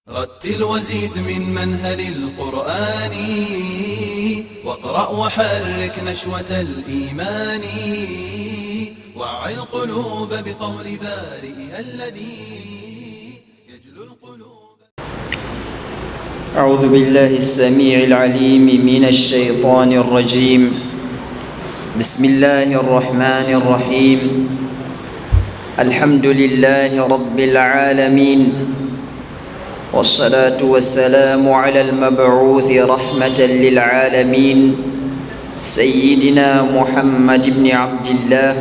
رتل وزيد من منهل القرآن واقرأ وحرك نشوة الإيمان وعي القلوب بقول بارئها الذي يجلو القلوب. أعوذ بالله السميع العليم من الشيطان الرجيم. بسم الله الرحمن الرحيم. الحمد لله رب العالمين، والصلاة والسلام على المبعوث رحمة للعالمين سيدنا محمد بن عبد الله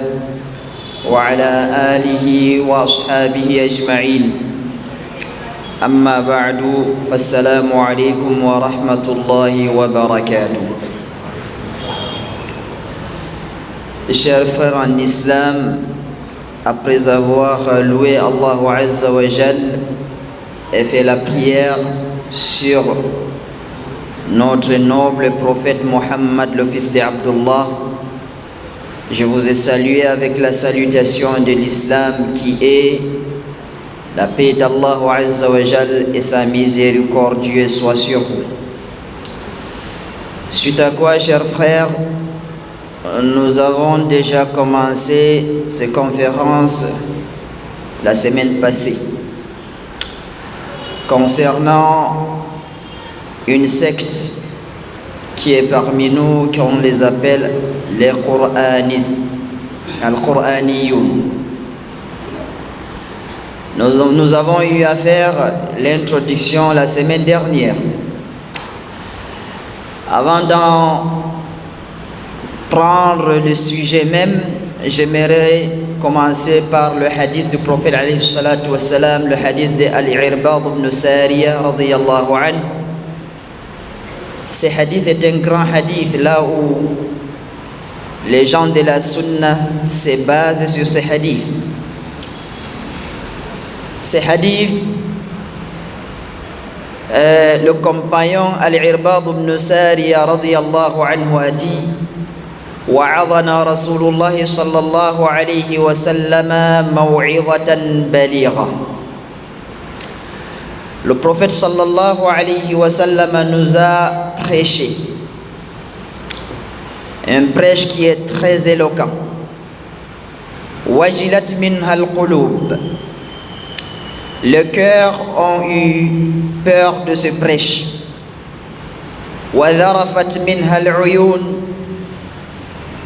وعلى آله وأصحابه أجمعين. أما بعد، فالسلام عليكم ورحمة الله وبركاته. Chers frères en islam, après avoir loué Allah Azza wa Jal et fait la prière sur notre noble prophète Mohammed, le fils d'Abdullah, je vous ai salué avec la salutation de l'islam qui est la paix d'Allah Azza wa Jal et sa miséricorde soit sur vous. Suite à quoi, chers frères, nous avons déjà commencé ces conférences la semaine passée concernant une secte qui est parmi nous, qu'on les appelle les Quranistes, Al-Quraniyoun. Nous avons eu à faire l'introduction la semaine dernière. Avant d'en prendre le sujet même, j'aimerais commencer par le hadith du prophète alayhi salatu wassalam, le hadith d'Al-Irbad ibn Sariya radiyallahu anhu. Ce hadith est un grand hadith, là où les gens de la sunna se basent sur ce hadith. Ce hadith, le compagnon Al-Irbad ibn Sariya radiyallahu anhu a dit: وعظنا رسول الله صلى الله عليه وسلم موعظة بليغة. Le prophète sallallahu alayhi wa sallam nous a prêché un prêche qui est très éloquent. Wajilat minha al-qulub. Les cœurs ont eu peur de ce prêche. Wa dharafat minha al-uyun.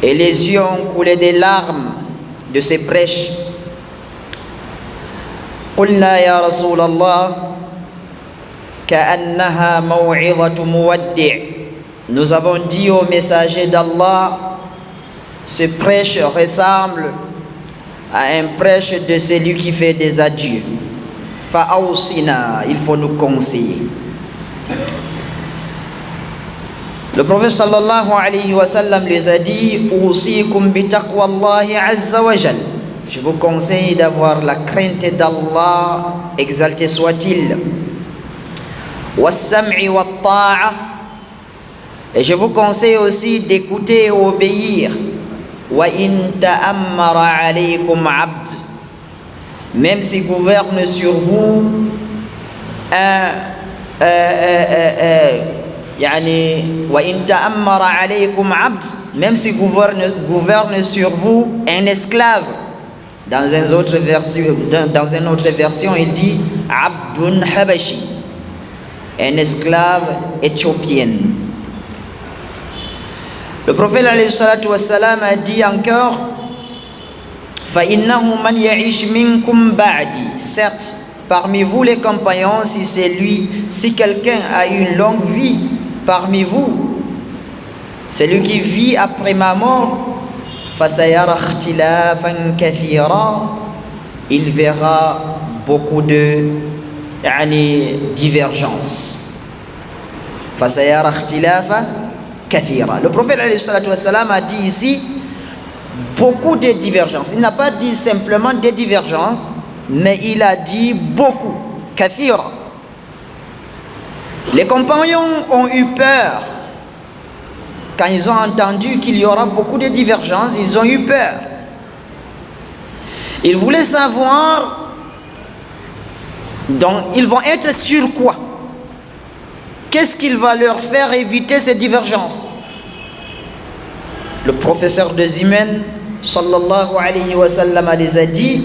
Et les yeux ont coulé des larmes de ces prêches. قلنا يا رسول الله كأنها موعظة مودع. Nous avons dit au messager d'Allah, ce prêche ressemble à un prêche de celui qui fait des adieux. فأوصنا, il faut nous conseiller. Le prophète sallallahu alayhi wa sallam les a dit: Usikum bi taqwallahi azza wa jal. Je vous conseille d'avoir la crainte d'Allah, exalté soit-il. Was-sam'i wat-ta'a. Et je vous conseille aussi d'écouter et obéir. Wa in ta'ammara alaykum 'abd. Même s'il gouverne sur vous même si gouverne sur vous un esclave. Dans une autre version, il dit Abdun Habashi, un esclave éthiopien. Le prophète alayhi salatu wassalam a dit encore: فَإِنَّهُ مَنْ يَعِشْ مِنْكُمْ بَعْدِي. Certes, parmi vous les compagnons, si quelqu'un a une longue vie parmi vous, celui qui vit après ma mort, فَسَيَرَى اخْتِلَافًا كَثِيرًا. Il verra beaucoup de divergences. فَسَيَرَى اخْتِلَافًا كَثِيرًا. Le prophète alayhi salatu wassalam a dit ici beaucoup de divergences. Il n'a pas dit simplement des divergences, mais il a dit beaucoup, kathira. Les compagnons ont eu peur quand ils ont entendu qu'il y aura beaucoup de divergences. Ils ont eu peur. Ils voulaient savoir Donc ils vont être sur quoi? Qu'est-ce qu'il va leur faire éviter ces divergences? Le professeur de Zimen, sallallahu alayhi wa sallam, les a dit: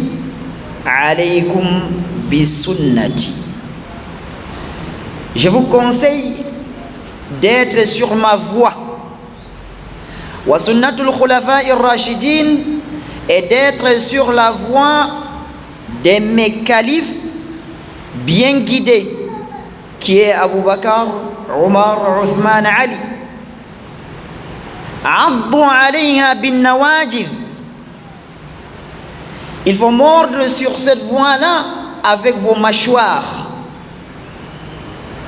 alaykum bi sunnati. Je vous conseille d'être sur ma voie. Wa sunnatul khulafa'i ar-rashidin, et d'être sur la voie de mes califes bien guidés, qui est Abu Bakr, Omar, Uthman, Ali. Addu alayha bin nawajid. Il faut mordre sur cette voie-là avec vos mâchoires.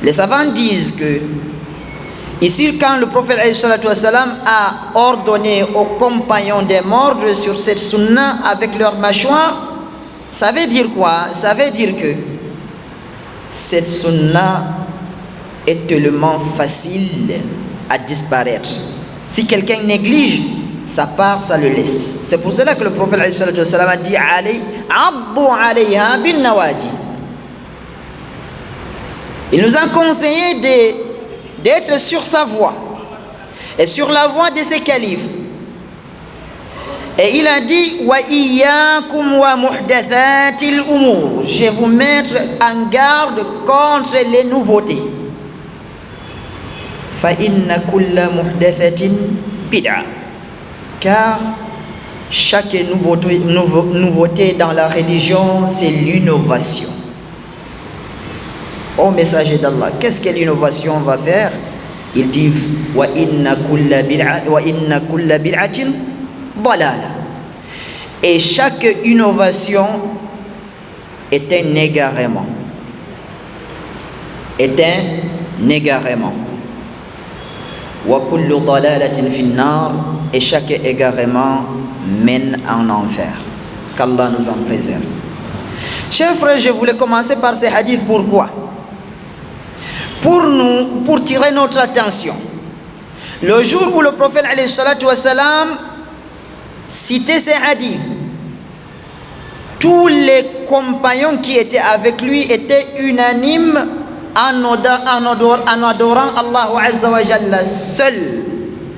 Les savants disent que ici, quand le prophète a ordonné aux compagnons de mordre sur cette sunna avec leurs mâchoires, ça veut dire quoi? Ça veut dire que cette sunna est tellement facile à disparaître. Si quelqu'un néglige, ça part, ça le laisse. C'est pour cela que le prophète a dit: Abdu alayha bin nawajid. Il nous a conseillé d'être sur sa voie et sur la voie de ses califes. Et il a dit: wa iyyakum wa muhdathatil umur. Je vais vous mettre en garde contre les nouveautés. Fa inna kulla muhdathatin bid'a. Car chaque nouveauté dans la religion, c'est l'innovation. Ô messager d'Allah, qu'est-ce que l'innovation va faire? Il dit: wa inna kulla bid'atin dalala. Et chaque innovation est un égarement. Wa kullu dalalatin finnar. Et chaque égarement mène en enfer. Qu'Allah nous en préserve. Chers frères, je voulais commencer par ces hadiths. Pourquoi? Pour tirer notre attention. Le jour où le prophète alayhi salatu wassalam citait ces hadiths, tous les compagnons qui étaient avec lui étaient unanimes en adorant Allah Azza wa Jalla seul,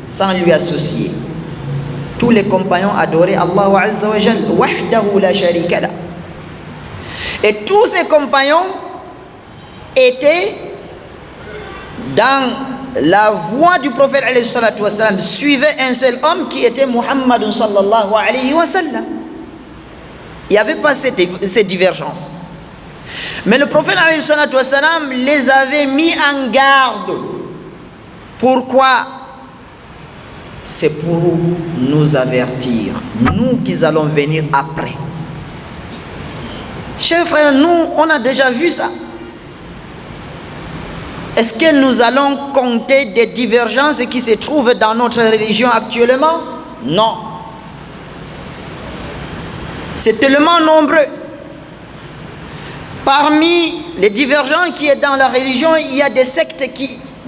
sans lui associer. Tous les compagnons adoraient Allah Azza wa Jalla wahdahu la sharika la. Et tous ces compagnons étaient dans la voie du prophète alayhi salatu wassalam, suivaient un seul homme qui était Muhammad sallallahu alayhi wa sallam. Il n'y avait pas ces divergences. Mais le prophète alayhi salatu wassalam les avait mis en garde. Pourquoi? C'est pour nous avertir, nous qui allons venir après. Chers frères, nous, on a déjà vu ça. Est-ce que nous allons compter des divergences qui se trouvent dans notre religion actuellement? Non. C'est tellement nombreux. Parmi les divergences qui est dans la religion, il y a des sectes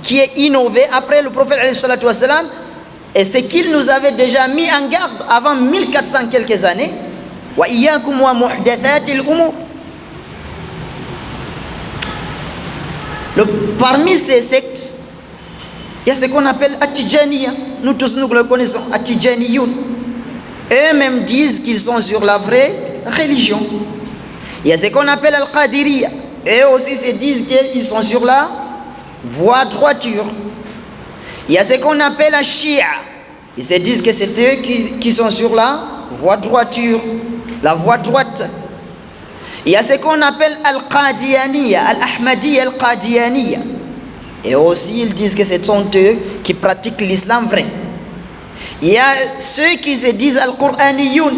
qui est innové après le prophète alayhi salatu wassalam, et c'est qu'il nous avait déjà mis en garde avant 1400 quelques années. Wa iyyakum wa muhdathatil umur. Parmi ces sectes, il y a ce qu'on appelle At-Tijaniya. Nous tous nous le connaissons, At-Tijaniyun. Eux-mêmes disent qu'ils sont sur la vraie religion. Il y a ce qu'on appelle Al-Qadiriya. Eux aussi se disent qu'ils sont sur la voie droiture. Il y a ce qu'on appelle Al-Shia. Ils se disent que c'est eux qui sont sur la voie droiture, la voie droite. Il y a ce qu'on appelle Al-Qadiyaniya, Al-Ahmadiyya, Al-Qadiyaniya. Et aussi ils disent que ce sont eux qui pratiquent l'islam vrai. Il y a ceux qui se disent Al-Qur'aniyun.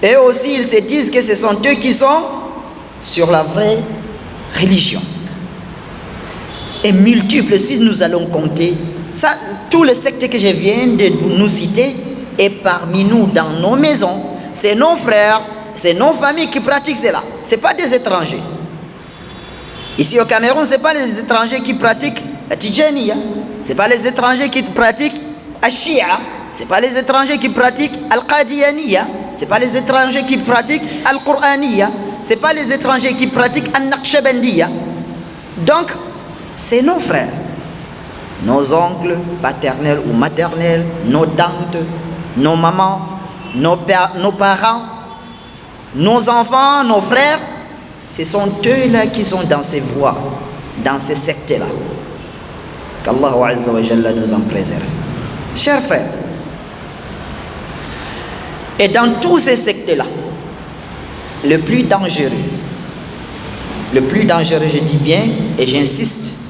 Et aussi ils se disent que ce sont eux qui sont sur la vraie religion. Et multiples, si nous allons compter, ça, tous les sectes que je viens de nous citer, et parmi nous, dans nos maisons, c'est nos frères, c'est nos familles qui pratiquent cela. Ce n'est pas des étrangers. Ici au Cameroun, ce n'est pas les étrangers qui pratiquent la Tijaniya. Ce n'est pas les étrangers qui pratiquent la Shia. Ce n'est pas les étrangers qui pratiquent Al-Qadiyaniya. Ce n'est pas les étrangers qui pratiquent Al-Qur'aniya. ce n'est pas les étrangers qui pratiquent An-Naqshbandiya. Donc, c'est nos frères, nos oncles paternels ou maternels, nos tantes, nos mamans, nos parents, nos enfants, nos frères. Ce sont eux-là qui sont dans ces voies, dans ces sectes-là. Qu'Allah Azza wa Jalla nous en préserve. Chers frères, et dans tous ces sectes-là, le plus dangereux, je dis bien, et j'insiste,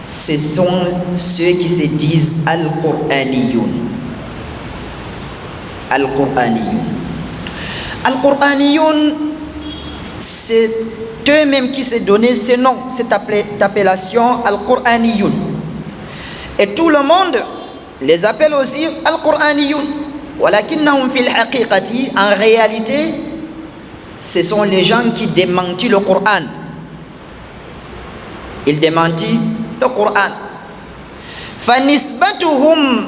ce sont ceux qui se disent Al-Qur'aniyoun. Al-Qur'aniyoun. Al-Qur'aniyoun, c'est eux-mêmes qui se donnaient ce nom, cette appellation Al-Qur'aniyoun. Et tout le monde les appelle aussi Al-Qur'aniyoun. Walakinnahum fil haqiqati, en réalité, ce sont les gens qui démentissent le Coran. Ils démentissent le Coran. فَنِسْبَتُهُمْ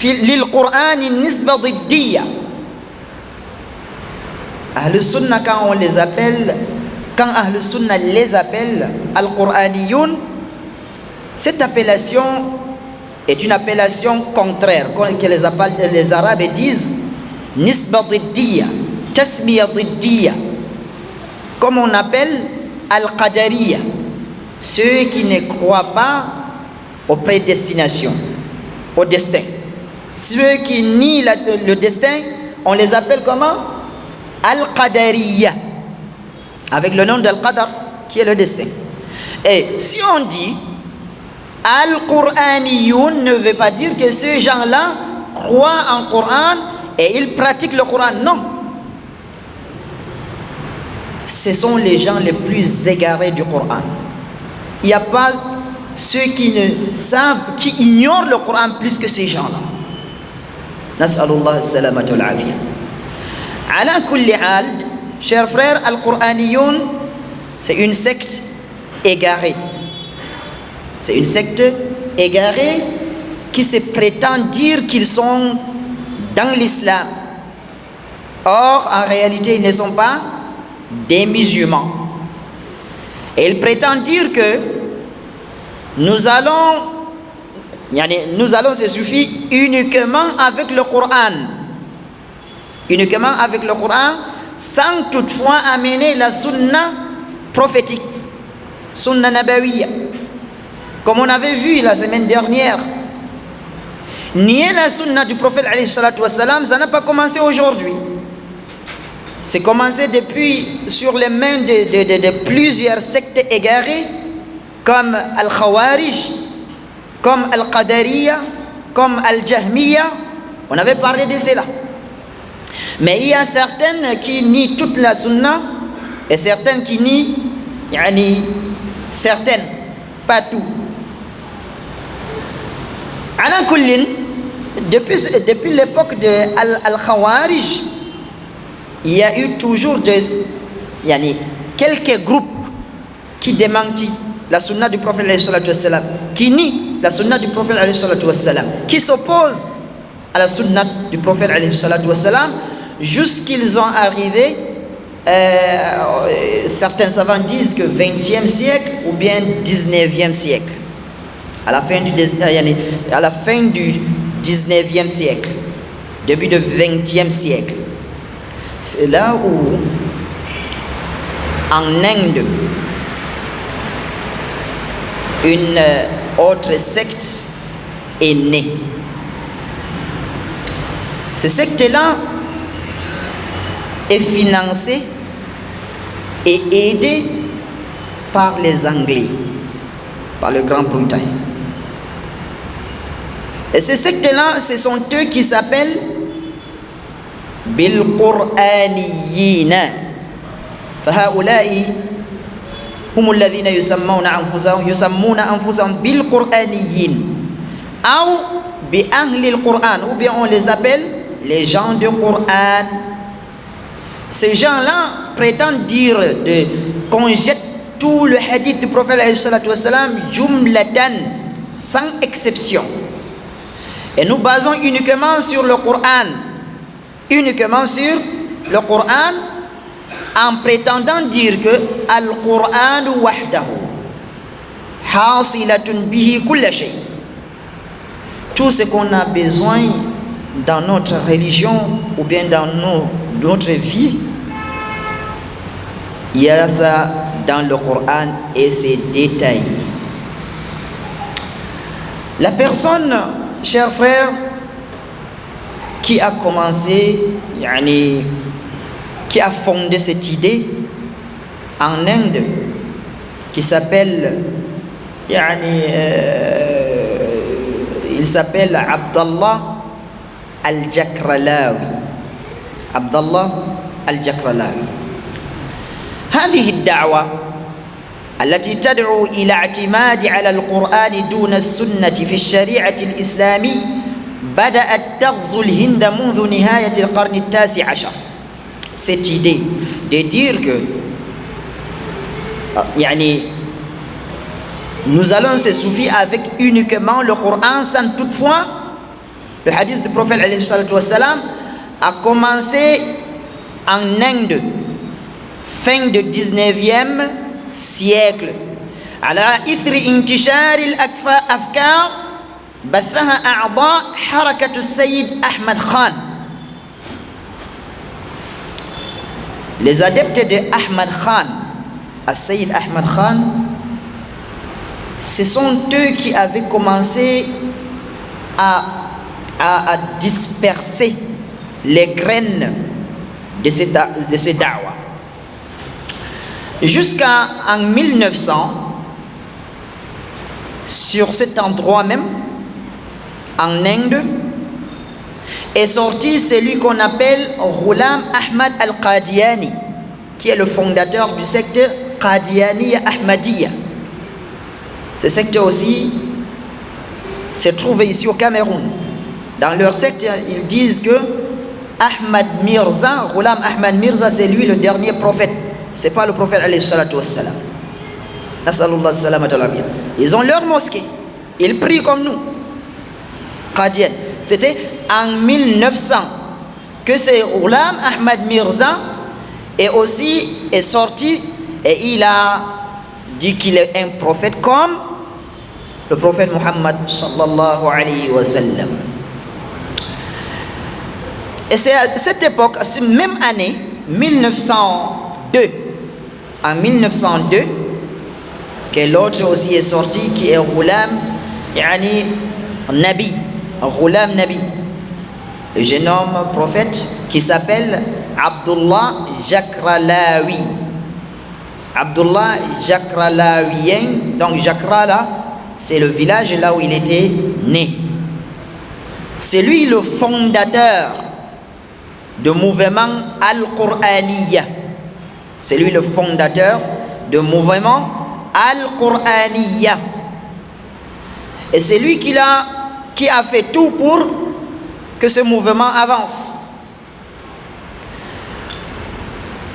لِلْقُرْآنِ نِسْبَةٌ ضِدِّيَّةٌ. Ahl Sunnah, quand Ahl Sunnah les appelle Al-Qur'aniyoun, cette appellation est une appellation contraire, que les Arabes disent Nisba Diddiya, Tasmiya Diddiya, comme on appelle Al-Qadariya, ceux qui ne croient pas aux prédestinations, au destin. Ceux qui nient le destin, on les appelle comment? Al-Qadariya, avec le nom d'Al-Qadar, qui est le destin. Et si on dit Al-Qur'aniyoun, ne veut pas dire que ces gens-là croient en Coran et ils pratiquent le Coran. Non. Ce sont les gens les plus égarés du Coran. Il n'y a pas ceux qui ne savent, qui ignorent le Coran plus que ces gens-là. Nas'alullah as-salamata wal afiyah. Ala kulli hal, chers frères, Al-Qur'aniyoun, c'est une secte égarée. C'est une secte égarée qui se prétend dire qu'ils sont dans l'islam. Or, en réalité, ils ne sont pas des musulmans. Et ils prétendent dire que nous allons se suffire uniquement avec le Coran. Uniquement avec le Coran, sans toutefois amener la sunna prophétique, sunna nabawiyya. Comme on avait vu la semaine dernière, nier la sunna du prophète alayhi salatu wassalam, ça n'a pas commencé aujourd'hui. C'est commencé depuis sur les mains de plusieurs sectes égarées, comme Al-Khawarij, comme Al-Qadariya, comme Al-Jahmiya. On avait parlé de cela. Mais il y a certaines qui nient toute la sunna et certaines qui nient certaines, pas tout. Ala kullin, depuis l'époque de Al-Khawarij, il y a eu toujours quelques groupes qui démentissent la sunna du prophète alayhi salatu wassalam, qui nient la sunna du prophète alayhi salatu wassalam, qui s'opposent à la sunna du prophète alayhi salatu wassalam, jusqu'ils ont arrivé, certains savants disent que 20e siècle ou bien 19e siècle. À la fin du 19e siècle, début du 20e siècle. C'est là où, en Inde, une autre secte est née. Cette secte-là est financée et aidée par les Anglais, par le Grande-Bretagne. Et ces sectes-là, ce sont eux qui s'appellent Bil-Qur'aniyin. فهؤلاء هم الذين يسمون أنفسهم بالقرآنيين أو بأهل القرآن, ou bien on les appelle les gens du Coran. Ces gens-là prétendent dire qu'on jette tout le hadith du prophète alayhi salatu wassalam jumlatan, sans exception. Et nous basons uniquement sur le Coran. Uniquement sur le Coran, en prétendant dire que Al-Qur'an wahdahu hasilatun bihi kulla shay. Tout ce qu'on a besoin dans notre religion ou bien dans notre vie, il y a ça dans le Coran et c'est détaillé. La personne, chers frères, qui a commencé, qui a fondé cette idée en Inde, qui s'appelle, il s'appelle Abdallah al-Jakralawi. Abdallah al-Jakralawi. هذه الدعوة التي تدعو إلى اعتماد على القرآن دون السنة في الشريعة الإسلامية بدأت تغزو الهند منذ نهاية القرن التاسع عشر. Cette idée de dire que nous allons se suffire avec uniquement le Coran sans toutefois le hadith du prophète alayhi salatu wassalam a commencé en Inde fin du 19e siècle على إثر انتشار الأفكار بثها أعضاء حركة السيد أحمد خان. Les adeptes de Ahmad Khan, Sayyid Ahmad Khan, ce sont eux qui avaient commencé à disperser les graines de ce da'wah. Jusqu'en 1900, sur cet endroit même, en Inde, est sorti celui qu'on appelle Ghulam Ahmad al-Qadiani, qui est le fondateur du secte Qadianiya Ahmadiyya. Ce secte aussi se trouve ici au Cameroun. Dans leur secte, ils disent que Ahmad Mirza, Ghulam Ahmad Mirza, c'est lui le dernier prophète. C'est pas le prophète alayhi salatu wassalam. Nasalullah salamat al-abiyah. Ils ont leur mosquée. Ils prient comme nous. Qadian. C'était en 1900 que ce Ghulam Ahmad Mirza est sorti et il a dit qu'il est un prophète comme le prophète Muhammad sallallahu alayhi wa sallam. Et c'est à cette époque, cette même année, 1902, en 1902, que l'autre aussi est sorti, qui est Ghulam Nabi, Ghulam Nabi, le jeune homme prophète qui s'appelle Abdullah Jakralawi. Abdullah Jakralawien, donc Jakra là, c'est le village là où il était né. C'est lui le fondateur du mouvement Al-Qur'aniyya. C'est lui le fondateur du mouvement Al-Qur'aniyya. Et c'est lui qui a fait tout pour que ce mouvement avance.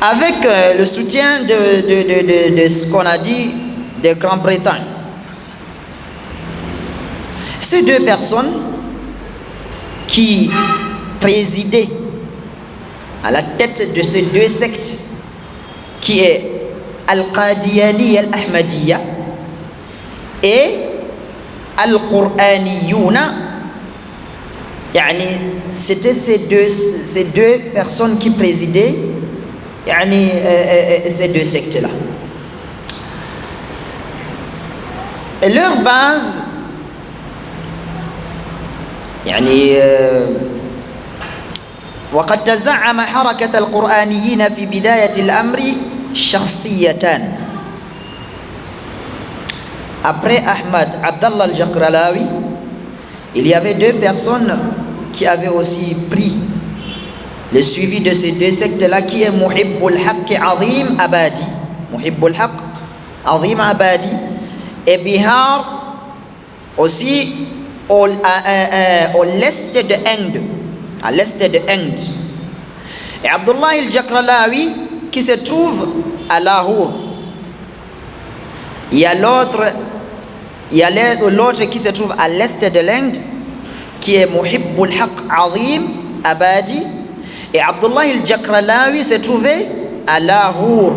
Avec le soutien de ce qu'on a dit de Grande-Bretagne. Ces deux personnes qui présidaient à la tête de ces deux sectes, qui est Al-Qadiani Al-Ahmadiyya et Al-Qur'aniyouna, c'était ces deux personnes qui présidaient ces deux sectes-là. Et leur base, وقد تزعم حركة القرآنيين في بداية الأمر شخصيتان. Après Abdallah al-Jakralawi, il y avait deux personnes qui avaient aussi pris le suivi de ces deux sectes-là, qui est Muhibbul Haqq Azim Abadi. Muhibbul Haqq Azim Abadi. Et Bihar aussi au l'est de Inde. À l'est de Inde. Et Abdullah al-Jakralawi qui se trouve à Lahore. Il y a l'autre qui se trouve à l'est de l'Inde, qui est Muhibbul Haqq Azim Abadi. Et Abdullah al-Jakralawi se trouvait à Lahore,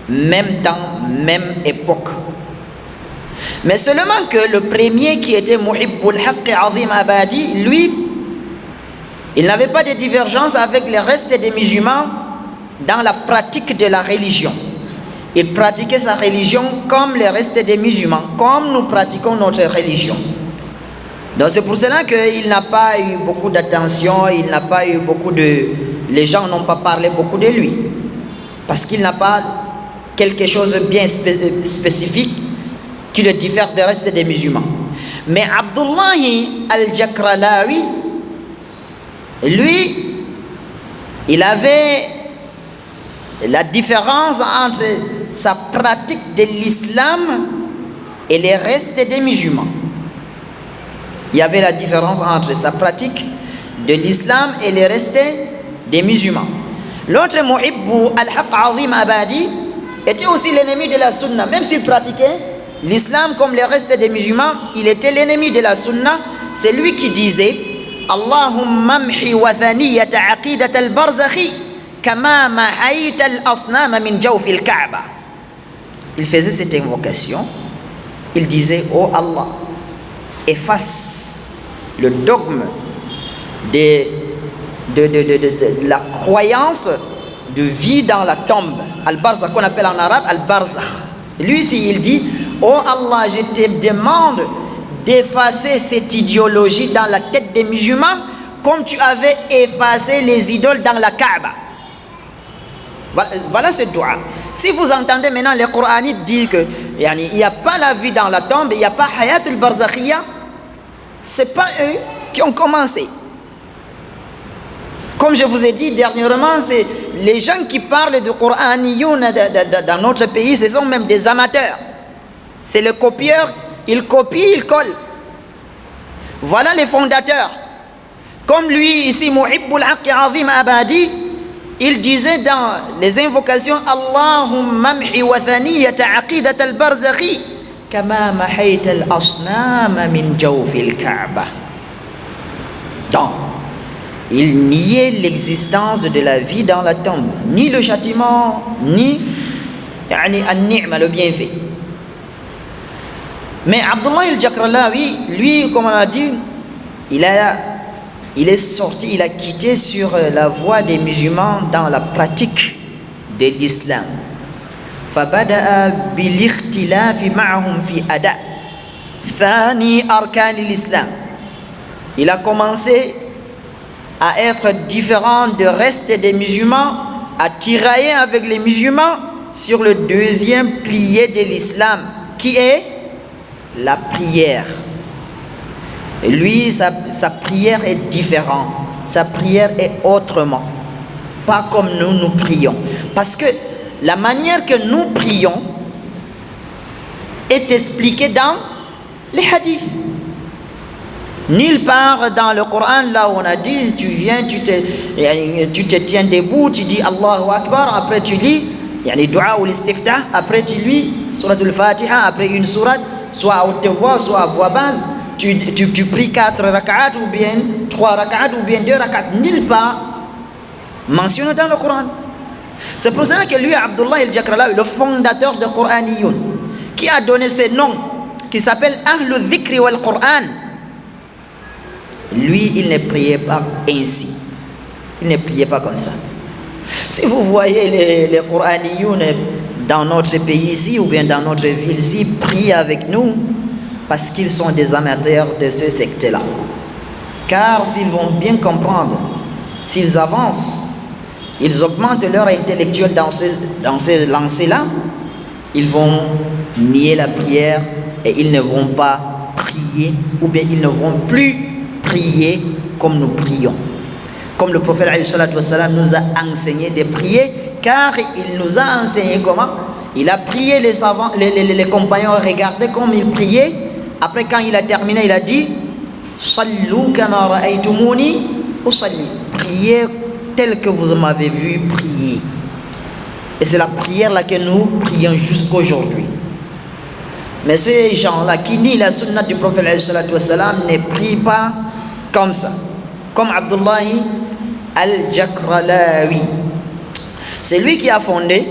même temps, même époque. Mais seulement que le premier qui était Muhibbul Haqq Azim Abadi, lui, il n'avait pas de divergence avec les restes des musulmans dans la pratique de la religion. Il pratiquait sa religion comme les restes des musulmans, comme nous pratiquons notre religion. Donc c'est pour cela qu'il n'a pas eu beaucoup d'attention, il n'a pas eu beaucoup de... Les gens n'ont pas parlé beaucoup de lui. Parce qu'il n'a pas quelque chose de bien spécifique qui le diffère des restes des musulmans. Mais Abdullahi al-Jakralawi, lui, il avait la différence entre sa pratique de l'islam et les restes des musulmans. Il y avait la différence entre sa pratique de l'islam et les restes des musulmans. L'autre Muhibbu al-Haqq Azim Abadi était aussi l'ennemi de la sunna. Même s'il pratiquait l'islam comme les restes des musulmans, il était l'ennemi de la sunna. C'est lui qui disait Allahumma mhi wathaniyata aqidat al-barzakhi kama mahayta al-asnama min jawf al-Kaaba. Il faisait cette invocation. Il disait oh Allah, efface le dogme de la croyance de vie dans la tombe, al-barzakh, qu'on appelle en arabe al-barzakh. Lui ici il dit oh Allah, je te demande d'effacer cette idéologie dans la tête des musulmans comme tu avais effacé les idoles dans la Kaaba. Voilà ce doigt. Si vous entendez maintenant les Coranites dire que il n'y a pas la vie dans la tombe, il n'y a pas hayat al-barzakhiyya, c'est pas eux qui ont commencé. Comme je vous ai dit dernièrement, c'est les gens qui parlent de Coraniyoun dans notre pays, ce sont même des amateurs. C'est le copieur, il copie, il colle. Voilà les fondateurs. Comme lui ici, Muhibbul Haqq Azim Abadi, il disait dans les invocations Allahumma mhi wathaniyata aqidat al-barzakhi kama mahayta al-asnama min jawf al-Kaaba. Donc, il niait l'existence de la vie dans la tombe, ni le châtiment, ni an-ni'ma, le bienfait. Mais Abdullah al-Jakralawi, lui, comme on a dit, il est sorti, il a quitté sur la voie des musulmans dans la pratique de l'islam. فبدأ بالاختلاف معهم في أداء ثاني أركان الإسلام. Il a commencé à être différent du reste des musulmans, à tirailler avec les musulmans sur le deuxième pilier de l'islam, qui est la prière. Et lui, sa prière est différente, sa prière est autrement, pas comme nous prions. Parce que la manière que nous prions est expliquée dans les hadiths. Nulle part dans le Coran, là où on a dit, tu viens, tu te tiens debout, tu dis Allahu Akbar, après tu lis, dua ou l'istiftah, après tu lis surat al-Fatiha, après une sourate, soit à haute voix, soit à voix basse, tu pries 4 rak'at ou bien 3 rak'at ou bien 2 rak'at, nulle part mentionné dans le Coran. C'est pour ça que lui, Abdullah al-Jakralawi, le fondateur de Qur'aniyoun, qui a donné ce nom, qui s'appelle Ahlul Dhikri wal Qur'an, lui, il ne priait pas ainsi. Il ne priait pas comme ça. Si vous voyez les Qur'aniyoun dans notre pays ici ou bien dans notre ville ici, prient avec nous parce qu'ils sont des amateurs de ce secte-là. Car s'ils vont bien comprendre, s'ils avancent, ils augmentent leur intellectuel dans ce lancé-là, ils vont nier la prière et ils ne vont pas prier, ou bien ils ne vont plus prier comme nous prions. Comme le prophète nous a enseigné de prier, car il nous a enseigné comment. Il a prié les savants, les compagnons, regardez comme il priait. Après, quand il a terminé, il a dit Sallu kama ra'aytumuni usalli. Priez tel que vous m'avez vu prier. Et c'est la prière là que nous prions jusqu'aujourd'hui. Mais ces gens-là qui nient la sunna du prophète ne prient pas comme ça, comme Abdullah al-Jakralawi. C'est lui qui a fondé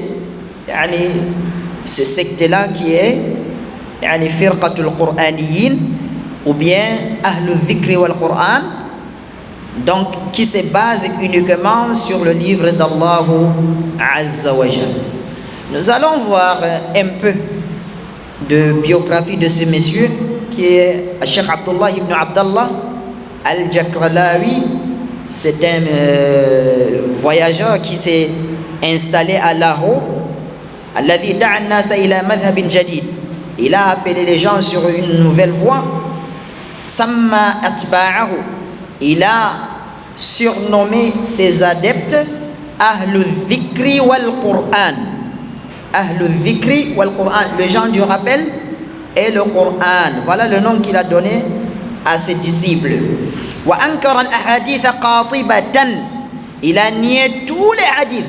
ce secte-là qui est Firqatul Qur'aniyin ou bien Ahlul Dhikri wal Qur'an, donc qui se base uniquement sur le livre d'Allah Azza wa Jal. Nous allons voir un peu de biographie de ce monsieur qui est Cheikh Abdullah ibn Abdallah al-Jakralawi. C'est un voyageur qui s'est installé à Lahore. Alladhi da'a an-nasa ila madhhabin jadid. Il a appelé les gens sur une nouvelle voie. Samma atba'ahu. Il a surnommé ses adeptes Ahlul Dhikri wal Qur'an. Ahlul Dhikri wal Qur'an, les gens du rappel et le Qur'an. Voilà le nom qu'il a donné à ses disciples. Wa ankara al-ahadith qatibatan. Il a nié tous les hadiths,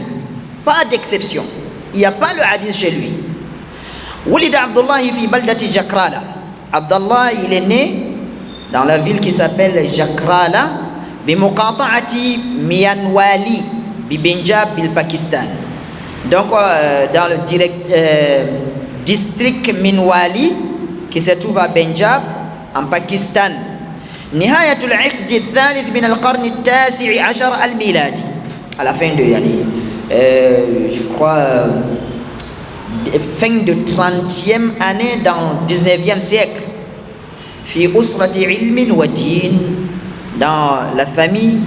pas d'exception. Il n'y a pas le hadith chez lui. Wulid Abdullah fi baldati Jakrala. Abdullah, il est né dans la ville qui s'appelle Jakrala, bi muqata'ati Mianwali, bi Punjab, bil Pakistan. Donc dans le district Minwali qui se trouve à Punjab en Pakistan. Nihayatul Iqd al-Thalith min al-Qarn al-Tasi' ashar al-Miladi. À la fin de je crois fin de 30e année dans 19e siècle. Fi usrati ilmin wa din, dans la famille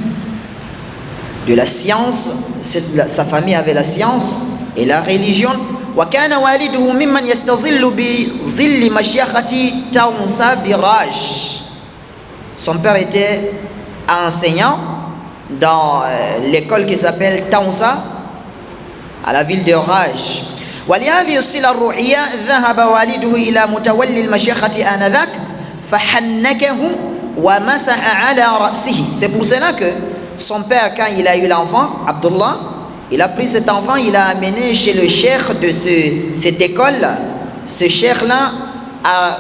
de la science. Sa famille avait la science et la religion. وكان والده ممن يستظل بظل مشيخة تاونسا براج. Son père était enseignant dans l'école qui s'appelle Taunsa à la ville de Raj. ولهذه الصلة الروحية ذهب والده إلى متولي المشيخة آنذاك فحنكه ومسح على رأسه. C'est pour cela que son père, quand il a eu l'enfant, Abdullah, il a pris cet enfant, il l'a amené chez le cheikh de cette école. Ce cheikh-là a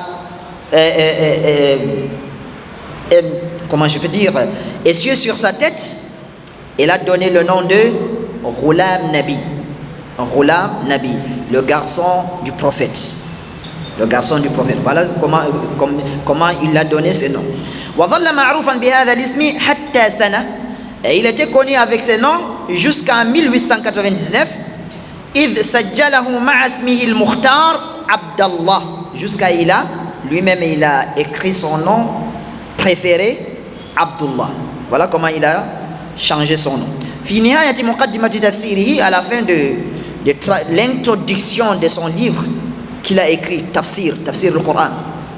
comment je peux dire, essieu sur sa tête. Il a donné le nom de Ghulam Nabi. Ghulam Nabi, le garçon du prophète. Le garçon du prophète. Voilà comment il a donné ce nom. وظل معروفا بهذا الاسم حتى سنة. Et il était connu avec ce nom jusqu'en 1899. إذ سجله مع اسمه المختار عبد الله. Jusqu'à lui-même il a écrit son nom préféré, Abdullah. Voilà comment il a changé son nom. في نهاية مقدمة تفسيره, à la fin de l'introduction de son livre qu'il a écrit, Tafsir le Coran.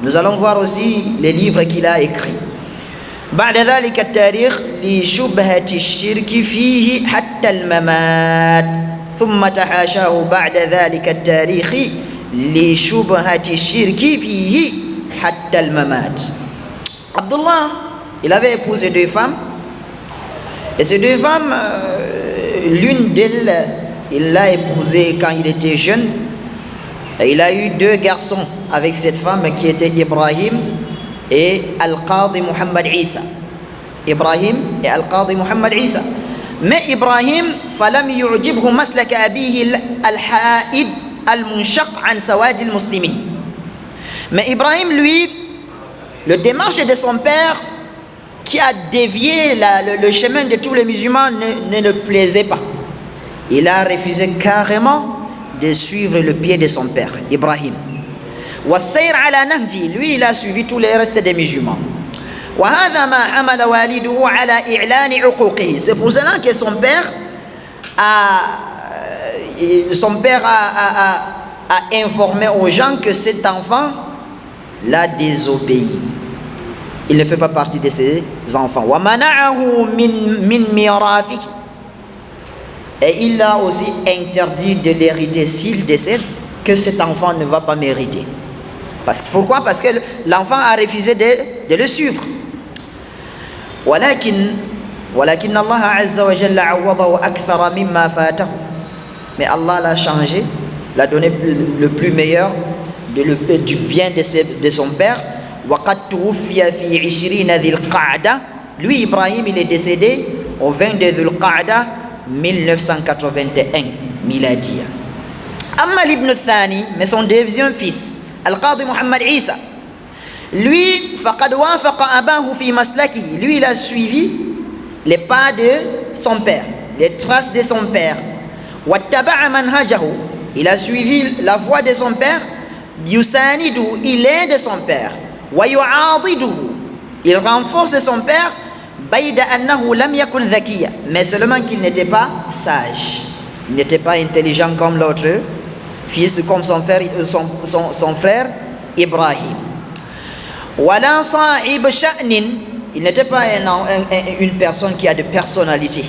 Nous allons voir aussi les livres qu'il a écrits. بعد ذلك التاريخ لشبهة الشرك فيه حتى الممات ثم تحاشاه بعد ذلك التاريخ لشبهة الشرك فيه حتى الممات. Abdullah, il avait épousé 2 femmes et ces 2 femmes, l'une d'elles, il l'a épousée quand il était jeune. Et il a eu 2 garçons avec cette femme qui était Ibrahim et Al-Qadi Muhammad Isa. Ibrahim et Al-Qadi Muhammad Isa. Mais Ibrahim, فلم يعجبه مسلك أبيه الحائد المنشق عن سواد المسلمين. Mais Ibrahim, lui, le démarche de son père qui a dévié le chemin de tous les musulmans ne le plaisait pas. Il a refusé carrément de suivre le pied de son père, Ibrahim. والسير على نهجه, lui il a suivi tous les restes des musulmans. وهذا ما حمل والده على إعلان عقوقه. C'est pour cela que son père a informé aux gens que cet enfant l'a désobéi. Il ne fait pas partie de ses enfants. ومنعه من ميراثه. Et il a aussi interdit de l'hériter s'il décède, que cet enfant ne va pas mériter. Pourquoi? Parce que l'enfant a refusé de le suivre. ولكن الله عز وجل عوضه أكثر مما فاته. Mais Allah l'a changé, l'a donné le plus meilleur du bien de son père. وقد توفي في 20 ذي القعدة. Lui, Ibrahim, il est décédé au 22 ذي القعدة 1981. miladiya. Amma l'ibn Thani, mais son deuxième fils, Al-Qadi Muhammad Isa, lui, faqad wafaqa abahu fi maslakihi, lui il a suivi les pas de son père, les traces de son père. Wattaba'a manhajahu, il a suivi la voie de son père. Yusanidu, il aide son père. Wa yu'adiduhu, il renforce son père. Bayda annahu lam yakun dhakiya, mais seulement qu'il n'était pas sage, il n'était pas intelligent comme l'autre fils, comme son frère Ibrahim. Wala sa'ib sha'nin, il n'était pas une personne qui a de personnalité,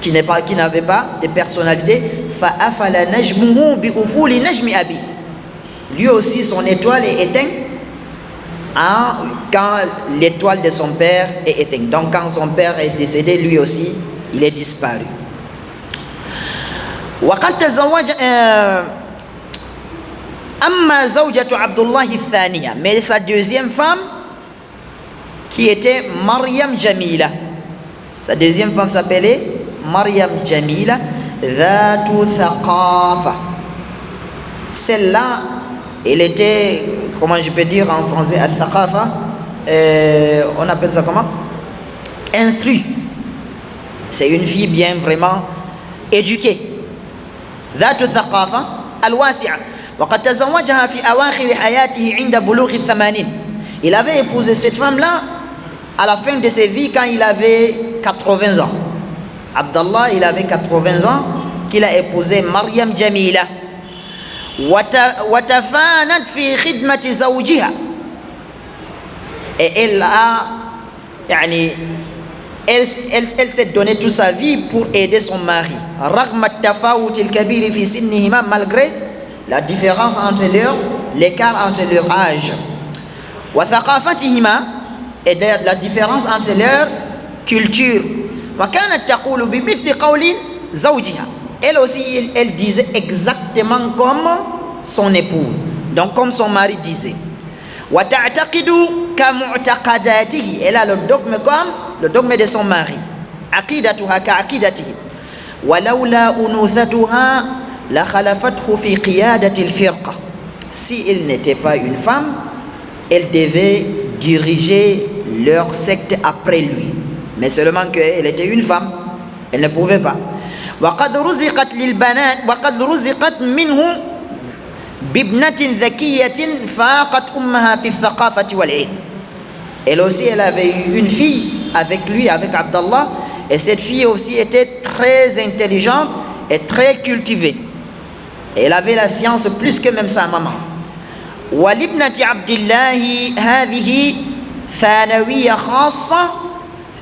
qui n'avait pas de personnalité. Fa afala najmuhu bi ufuli najmi abi, lui aussi son étoile est éteinte quand l'étoile de son père est éteinte. Donc quand son père est décédé, lui aussi il est disparu. وقد تزوج أما زوجة عبد الله الثانية, mais sa deuxième femme qui était Maryam Jamila, sa deuxième femme s'appelait Maryam Jamila ذات ثقافة. Celle-là, elle était, comment je peux dire en français, al-thaqafa, on appelle ça comment? Instruit. C'est une fille bien vraiment éduquée. ذات الثقافة الواسعة. وقد تزوجها في أواخر حياته عند بلوغ الثمانين. Il avait épousé cette femme-là à la fin de ses vies quand il avait 80 ans. Abdallah, il avait 80 ans qu'il a épousé Maryam Jamila. وتفانت في خدمة زوجها, et elle s'est donné toute sa vie pour aider son mari. رغم التفاوت الكبير في سنهما, malgré la différence entre l'écart entre leur âge. وثقافتهما, et la différence entre leur culture. وكانت تقول بمثل قول زوجها, elle aussi elle disait exactement comme son épouse, donc comme son mari disait. وتعتقد كمعتقداته, elle a le dogme comme le dogme de son mari. عقيدتها كعقيدته. ولولا أنوثتها لخلفته في قيادة الفرقة. Si elle n'était pas une femme, elle devait diriger leur secte après lui, mais seulement qu'elle était une femme, elle ne pouvait pas. وقد رزقت للبنات وقد رزقت منه بابنة ذكية فاقت أمها في الثقافة والعلم. Elle aussi, elle avait eu une fille avec lui, avec Abdallah, et cette fille aussi était très intelligente et très cultivée. Elle avait la science plus que même sa maman. ولابنة عبد الله هذه ثانوية خاصة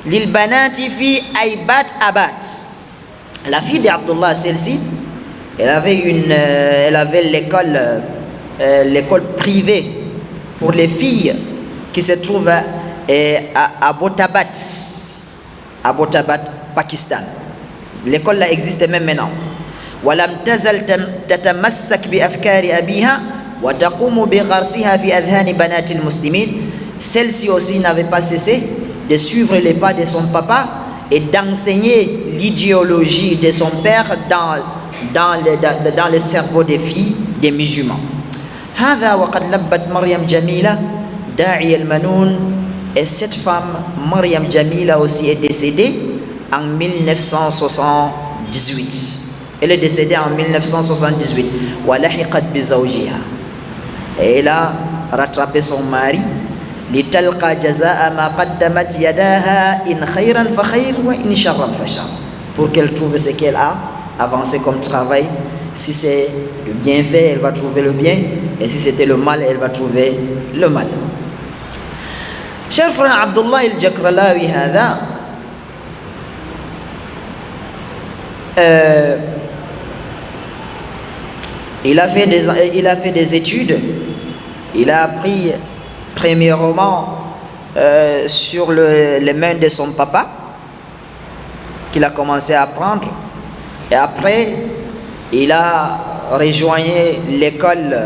للبنات في أيبات أبات. La fille d'Abdullah, celle-ci, elle avait l'école privée pour les filles qui se trouve à Abbottabad, Pakistan. L'école là existe même maintenant. ولم تزل تتمسك بأفكار أبيها وتقوم بغرسها في أذهان بنات المسلمين. Celle-ci aussi n'avait pas cessé de suivre les pas de son papa et d'enseigner l'idéologie de son père dans le cerveau des filles des musulmans. هذا وقد لبت مريم جميلة داعي المنون. Et cette femme, Maryam Jamila, aussi est décédée en 1978. Elle est décédée en 1978. وَلَحِقَتْ بِزَوْجِهَا. Et elle a rattrapé son mari. لِتَلْقَى جَزَاءَ مَا قَدَّمَتْ يَدَاهَا إِنْ خَيْرًا فَخَيْرٌ وَإِنْ شَرًّا فَشَرٌ. Pour qu'elle trouve ce qu'elle a avancé comme travail. Si c'est le bienfait, elle va trouver le bien. Et si c'était le mal, elle va trouver le mal. Cher frère Abdullah al-Jakralawi هذا il a fait des études. Il a appris premièrement sur les mains de son papa, qu'il a commencé à apprendre, et après il a rejoint l'école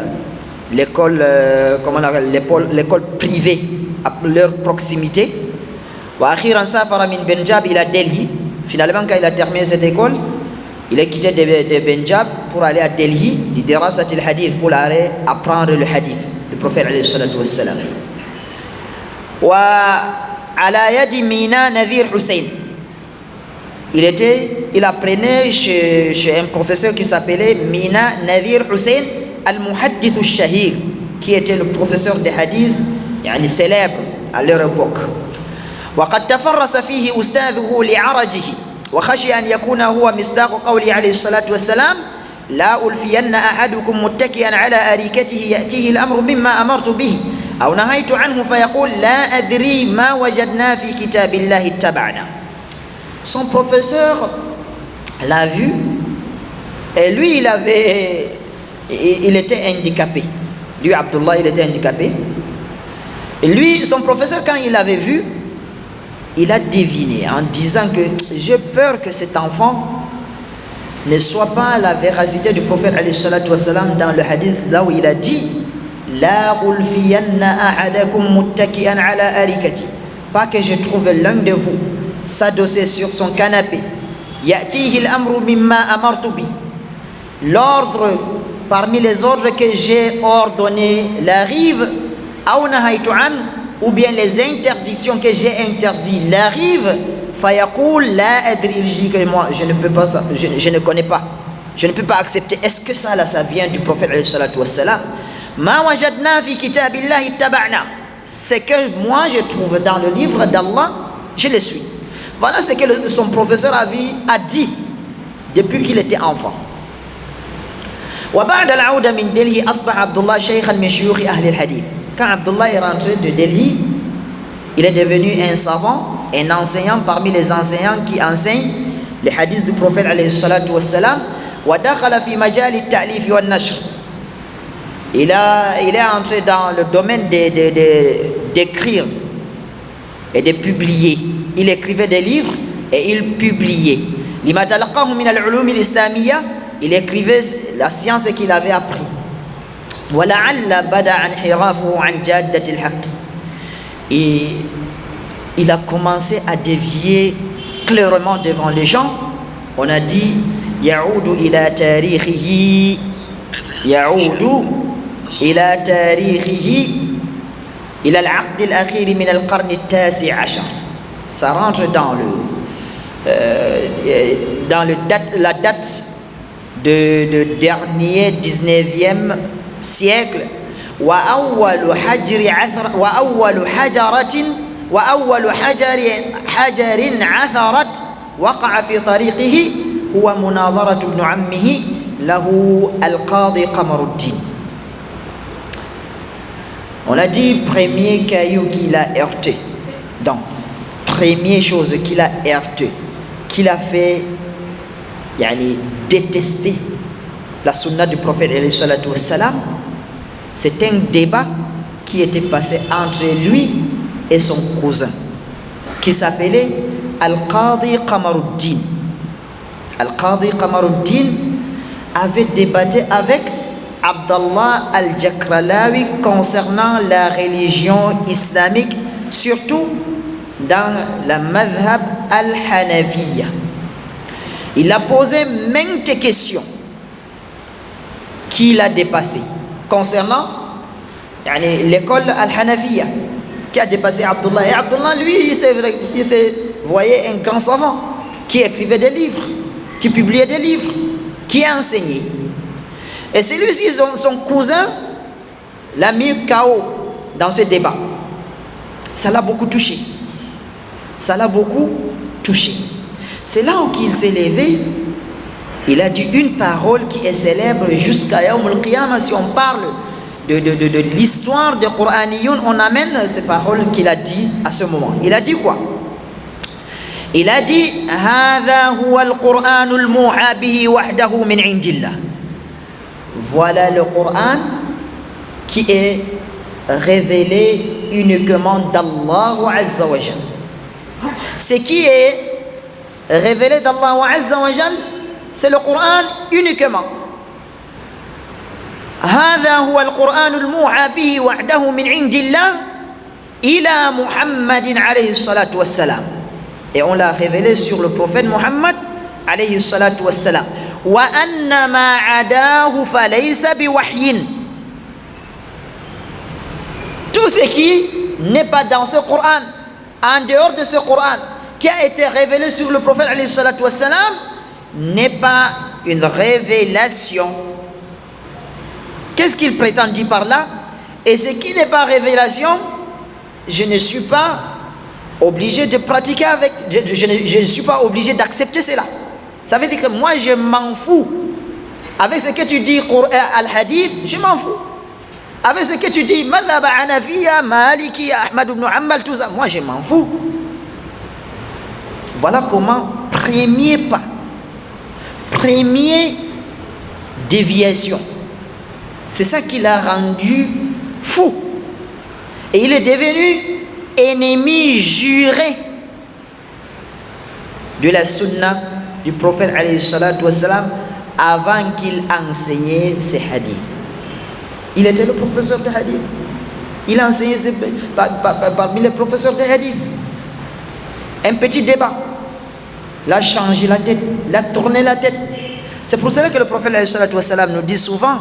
privée à leur proximité. وأخيرا سافر من بنجاب إلى Delhi. Finalement, quand il a terminé cette école, Il a quitté de Benjab pour aller à Delhi, du Dirasat al-Hadith, pour aller apprendre le hadith du prophète alayhi salatu wassalam. Wa ala yadi Mina Nadir Hussein. Il apprenait chez un professeur qui s'appelait Mina Nadir Hussein al-Muhaddith al-Shahir, qui était le professeur de hadith célèbre à leur époque. وقد تفرس فيه أستاذه لعرجه وخشي أن يكون هو مصداق قوله عليه الصلاة والسلام لا ألفين أحدكم متكئا على أريكته يأتيه الأمر مما أمرت به أو نهيت عنه فيقول لا أدري ما وجدنا في كتاب الله اتبعنا. Son professeur l'a vu et lui il était handicapé. Lui Abdullah il était handicapé. Et lui son professeur quand il l'avait vu, il a deviné en disant que j'ai peur que cet enfant ne soit pas la véracité du prophète alayhi salatu wassalam dans le hadith là où il a dit la ulfiyanna ahadakum muttaki'an ala arikati, pas que je trouve l'un de vous s'adosser sur son canapé, ya'tihi al-amru mimma amartu bi, l'ordre parmi les ordres que j'ai ordonné l'arrive, aw nahaytu an, ou bien les interdictions que j'ai interdit l'arrive, fayaqul la adri, il dit que moi je ne peux pas ça, je ne connais pas, je ne peux pas accepter. Est-ce que ça là ça vient du prophète alayhi salatu wassalam? Ma wajadna fi kitabillahi ittaba'na, c'est que moi je trouve dans le livre d'Allah, je le suis. Voilà ce que son professeur a dit depuis qu'il était enfant. وبعد العودة من دلهي أصبح عبد الله شيخا من شيوخ أهل الحديث. Quand Abdullah est rentré de Delhi, il est devenu un savant, un enseignant parmi les enseignants qui enseignent les hadiths du prophète alayhi salatu wassalam. ودخل في مجال التأليف والنشر. Il est entré dans le domaine d'écrire et de publier. Il écrivait des livres et il publiait. لما تلقاه من العلوم الإسلامية, il écrivait la science qu'il avait appris. ولعل بدأ انحرافه عن جادة الحق. Et il a commencé à dévier clairement devant les gens. On a dit يعود إلى تاريخه إلى العقد الأخير من القرن التاسع عشر. Ça rentre dans la date de dernier 19e siècle. وأول حجر عثرت وقع في طريقه هو مناظرة ابن عمه له القاضي قمر الدين. On a dit premier caillou qu'il a heurté. Donc, première chose qu'il a heurté, qu'il a fait détester la sunna du prophète alayhi salatu wassalam, c'est un débat qui était passé entre lui et son cousin qui s'appelait Al-Qadi Qamaruddin. Al-Qadi Qamaruddin avait débattu avec Abdallah al-Jakralawi concernant la religion islamique, surtout dans la madhab al-Hanafiya. Il a posé maintes questions qu'il a dépassées concernant l'école al-Hanafiya qui a dépassé Abdullah. Et Abdullah, lui, il se voyait un grand savant qui écrivait des livres, qui publiait des livres, qui enseignait. Et celui-ci, son cousin, l'a mis KO dans ce débat. Ça l'a beaucoup touché. C'est là où il s'est levé. Il a dit une parole qui est célèbre jusqu'à Yawm al-Qiyamah. Si on parle de l'histoire des Qur'aniyoun, on amène ces paroles qu'il a dit à ce moment. Il a dit quoi? Il a dit هذا هو القرآن الموحى به وحده من عند الله. Voilà le Coran qui est révélé uniquement d'Allah Azza wa Jal. Ce qui est révélé d'Allah Azza wa Jal, c'est le Coran uniquement. هذا هو القرآن الموحى به وحده من عند الله إلى محمد عليه الصلاة والسلام. Et on l'a révélé sur le prophète Muhammad alayhi salatu wassalam. وأن ما عداه فليس بوحي. Tout ce qui n'est pas dans ce Coran, en dehors de ce Coran, qui a été révélé sur le prophète alayhi salatu wassalam, n'est pas une révélation. Qu'est-ce qu'il prétend dire par là? Et ce qui n'est pas révélation, je ne suis pas obligé de pratiquer avec, je ne suis pas obligé d'accepter cela. Ça veut dire que moi je m'en fous. Avec ce que tu dis al-hadith, je m'en fous. Avec ce que tu dis madhab hanafiya, maliki, Ahmad ibn Hanbal, tout ça, moi je m'en fous. Voilà comment, premier pas, première déviation. C'est ça qui l'a rendu fou. Et il est devenu ennemi juré de la sunna du prophète alayhi salatu wassalam avant qu'il enseignait ses hadiths. Il était le professeur de hadith. Il enseignait parmi les professeurs de hadith. Un petit débat. Il a changé la tête, il a tourné la tête. C'est pour cela que le prophète alayhi salatu wassalam nous dit souvent,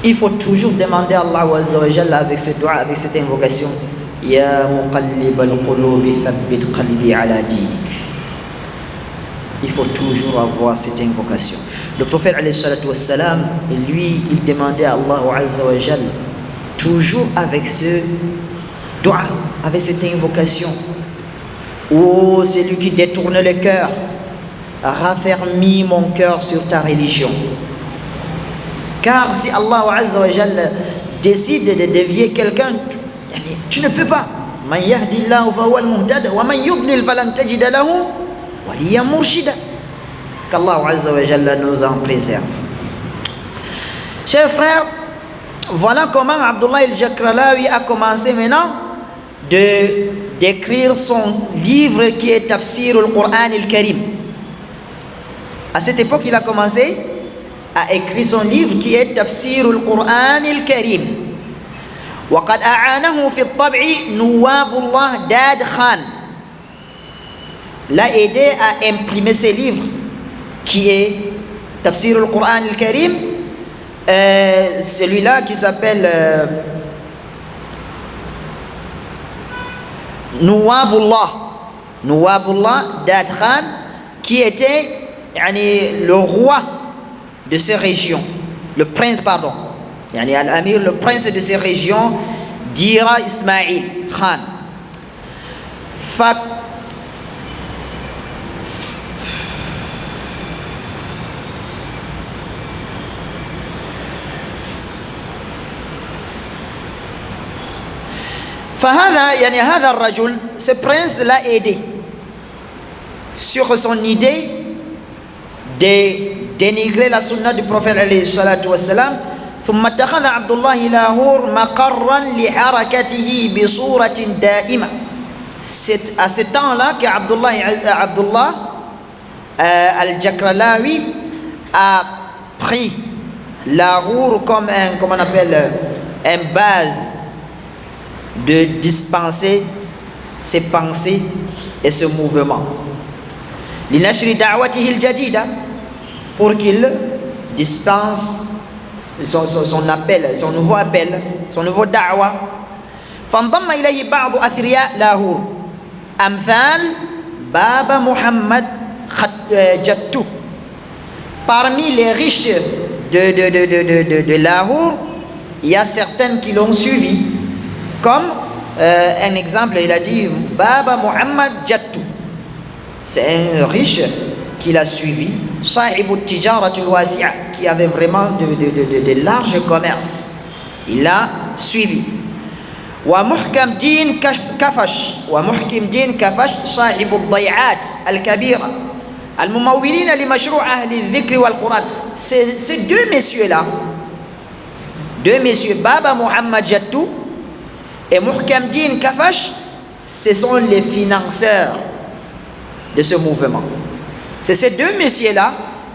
il faut toujours demander à Allah Azza wa Jalla avec ce dua, avec cette invocation, Ya muqallib al-qulubi thabbit qalbi ala dinik. Il faut toujours avoir cette invocation. Le prophète alayhi salatu wassalam, lui, il demandait à Allah Azza wa Jalla toujours avec ce dua, avec cette invocation. Oh, c'est lui qui détourne le cœur, raffermis mon cœur sur ta religion. Car si Allah Azza wa Jalla décide de dévier quelqu'un, tu ne peux pas. Man yahdillahu fa huwa al-muhtadi wa man yudlil falan tajida lahu waliyan murshida. Qu'Allah Azza wa Jalla nous en préserve. Chers frères, voilà comment Abdullah al-Jakralawi a commencé maintenant d'écrire son livre qui est Tafsir al-Qur'an al-Karim. À cette époque, il a commencé a écrit son livre qui est Tafsir al-Qur'an al-Karim. وقد أعانه في الطبع نواب الله داد Khan. L'a aidé à imprimer ce livre qui est Tafsir al-Qur'an al-Karim. Celui-là qui s'appelle Nuwabullah Dad Khan, qui était le roi de ces régions, le prince, pardon, al-Amir, le prince de ces régions, Dira Ismail Khan. هذا الرجل, ce prince l'a aidé sur son idée de dénigrer la sunna du prophète alayhi salatu wassalam. ثم اتخذ عبد الله لاهور مقرا لحركته بصورة دائمة. C'est à ce temps-là que Abdullah al-Jakralawi a pris Lahore comme on appelle une base de dispenser ses pensées et ce mouvement. لنشر دعوته الجديدة, pour qu'il dispense son appel, son nouveau appel, son nouveau da'wa. فانضم إليه بعض أثرياء لاهور أمثال بابا محمد جتو. Parmi les riches de Lahore, il y a certains qui l'ont suivi. Comme un exemple, il a dit Baba Muhammad Jattu. C'est un riche qui l'a suivi, Sahib al-Tijarat al-Wasi'a, qui avait vraiment de larges commerces. Il l'a suivi. ومحكم دين كفش ومحكم دين كفش صاحب الضيعات الكبيرة الممولين لمشروع أهل الذكر والقرآن. Ces deux messieurs-là, Baba Muhammad Jattu et Muhkam Din Kafash, ce sont les financeurs de ce mouvement. C'est ces deux messieurs-là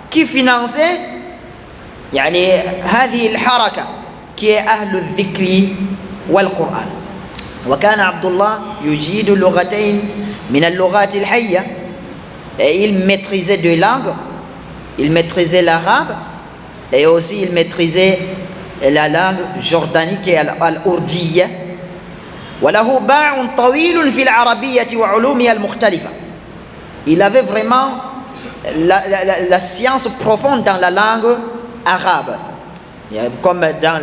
qui finançaient هذه الحركة qui est أهل الذكر والقرآن. وكان عبد الله يجيد لغتين من اللغات الحية, et il maîtrisait deux langues il maîtrisait l'arabe et aussi il maîtrisait la langue jordanique et al-ourdiyya. وله باع طويل في العربية وعلومها المختلفة. Il avait vraiment la science profonde dans la langue arabe, comme dans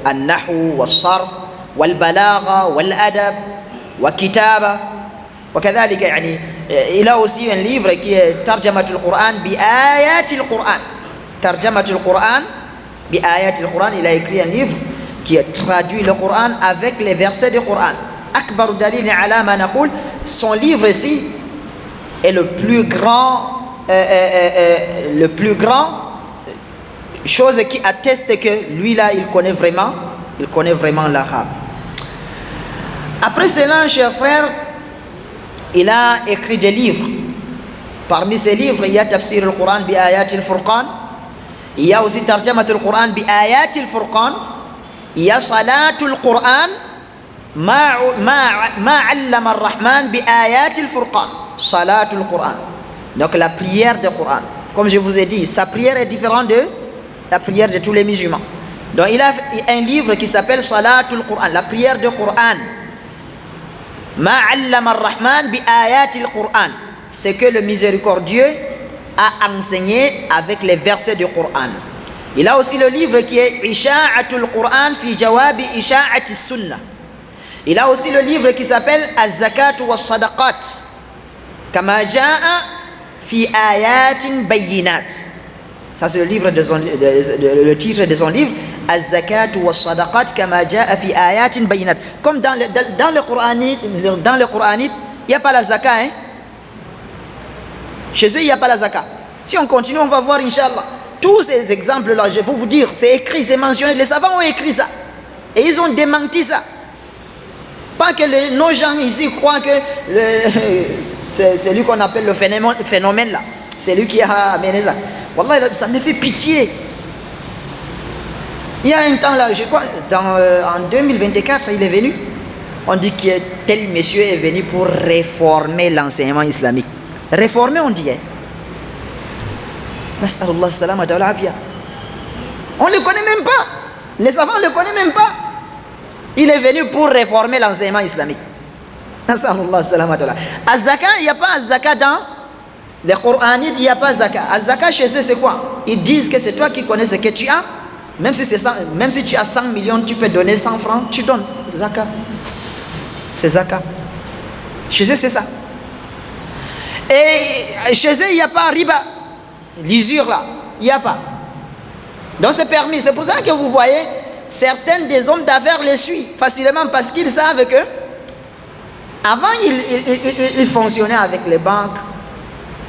النحو والصرف والبلاغة والأدب والكتابة وكذلك. يعني il a aussi un livre qui est ترجمة القرآن بآيات القرآن. ترجمة القرآن بآيات القرآن. Il a écrit un livre qui traduit le Coran avec les versets du Coran. أكبر دليل على ما نقول. Son livre ici est le plus grand chose qui atteste que lui là il connaît vraiment l'arabe. Après cela, chers frères, il a écrit des livres. Parmi ces livres, il y a Tafsir al-Quran bi ayat al-Furqan. Il y a aussi Tarjamat al-Quran bi ayat al-Furqan. Il y a Salat al-Quran ma allama ar-Rahman bi ayat al-Furqan. Salat al-Quran. Donc la prière du Coran. Comme je vous ai dit, sa prière est différente de la prière de tous les musulmans. Donc il a un livre qui s'appelle Salat al-Quran, la prière du Coran. Ma allama ar-Rahman bi ayat al-Quran. C'est que le miséricordieux a enseigné avec les versets du Coran. Il a aussi le livre qui est Isha'atul Quran fi jawabi Isha'ati Sunnah. Il a aussi le livre qui s'appelle Az-Zakat wa Sadaqat kama ja'a fi ayatin bayyinat. Ça c'est le livre le titre de son livre, Az-Zakat wa Sadaqat kama ja'a fi ayatin bayyinat. Comme dans le Coranite, il n'y a pas la zakat, hein? Chez eux, il n'y a pas la zakat. Si on continue, on va voir, Inch'Allah. Tous ces exemples-là, je vais vous dire, c'est écrit, c'est mentionné. Les savants ont écrit ça. Et ils ont démenti ça. Pas que nos gens ici croient que c'est lui qu'on appelle le phénomène là. C'est lui qui a amené ça. Wallah, ça me fait pitié. Il y a un temps là, je crois, en 2024, il est venu. On dit que tel monsieur est venu pour réformer l'enseignement islamique. Réformer, on dit. Nas'alullah salamata wal afia. On ne le connaît même pas. Les savants ne le connaissent même pas. Il est venu pour réformer l'enseignement islamique. Nas'alullah salamata wal afia. Az-Zakat, il n'y a pas Az-Zakat dans les Coranites, il n'y a pas Az-Zakat. Az-Zakat chez eux, c'est quoi? Ils disent que c'est toi qui connais ce que tu as. Même si tu as 100 millions, tu peux donner 100 francs, tu donnes. C'est Zakat. C'est Zakat. Chez eux, c'est ça. Et chez eux, il n'y a pas riba. L'usure là, il n'y a pas. Donc c'est permis. C'est pour ça que vous voyez, certains des hommes d'affaires les suivent facilement parce qu'ils savent que avant, ils fonctionnaient avec les banques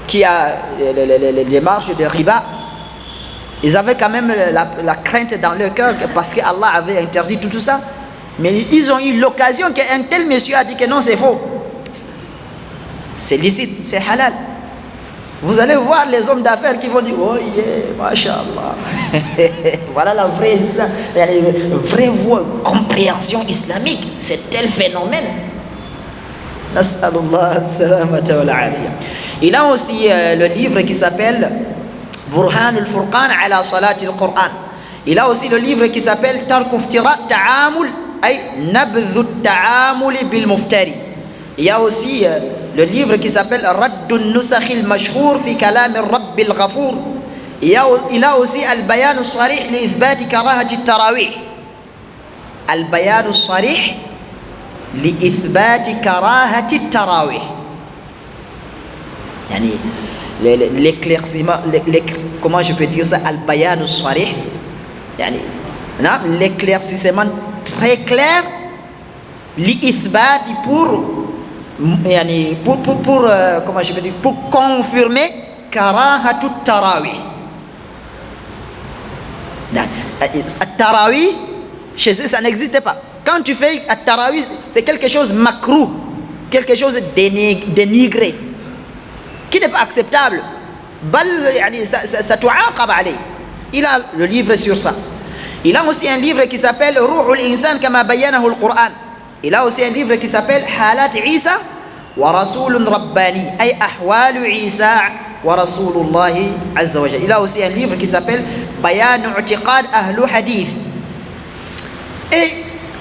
qui a les démarches de riba. Ils avaient quand même la crainte dans leur cœur parce qu'Allah avait interdit tout ça. Mais ils ont eu l'occasion qu'un tel monsieur a dit que non, c'est faux. C'est licite, c'est halal. Vous allez voir les hommes d'affaires qui vont dire oh yeah, mashallah. Voilà la vraie compréhension islamique. C'est tel phénomène. Nas'alullah salamata wal afiya. Il a aussi le livre qui s'appelle Burhan al-Furqan ala salat al-Qur'an. Il a aussi le livre qui s'appelle Tark iftira ta'amul ay nabdhu ta'amul bil muftari. Il y a aussi le livre qui s'appelle Radd al-Nusakh al-Mashhur fi kalam al-Rabb al-Ghafour. Il a aussi Al-Bayan al-Sarih li ithbat karahati al-tarawih. Al-Bayan al-Sarih li ithbat karahati al-tarawih. Yani l'éclaircissement, comment je peux dire ça, Al-Bayan al-Sarih, yani l'éclaircissement très clair li ithbat comment je peux dire, pour confirmer karahatu tarawih. At-tarawih, chez eux, ça n'existe pas. Quand tu fais at-tarawih, c'est quelque chose makrou, quelque chose dénigré, qui n'est pas acceptable. Il a le livre sur ça. Il a aussi un livre qui s'appelle Ruhul Insan kama bayyanahu al-Qur'an. Il a aussi un livre qui s'appelle Halat Isa wa Rasulun Rabbani, ay Ahwalu Isa wa Rasulullahi Azza wa Jalla. Il a aussi un livre qui s'appelle Bayan I'tiqad Ahlu Hadith.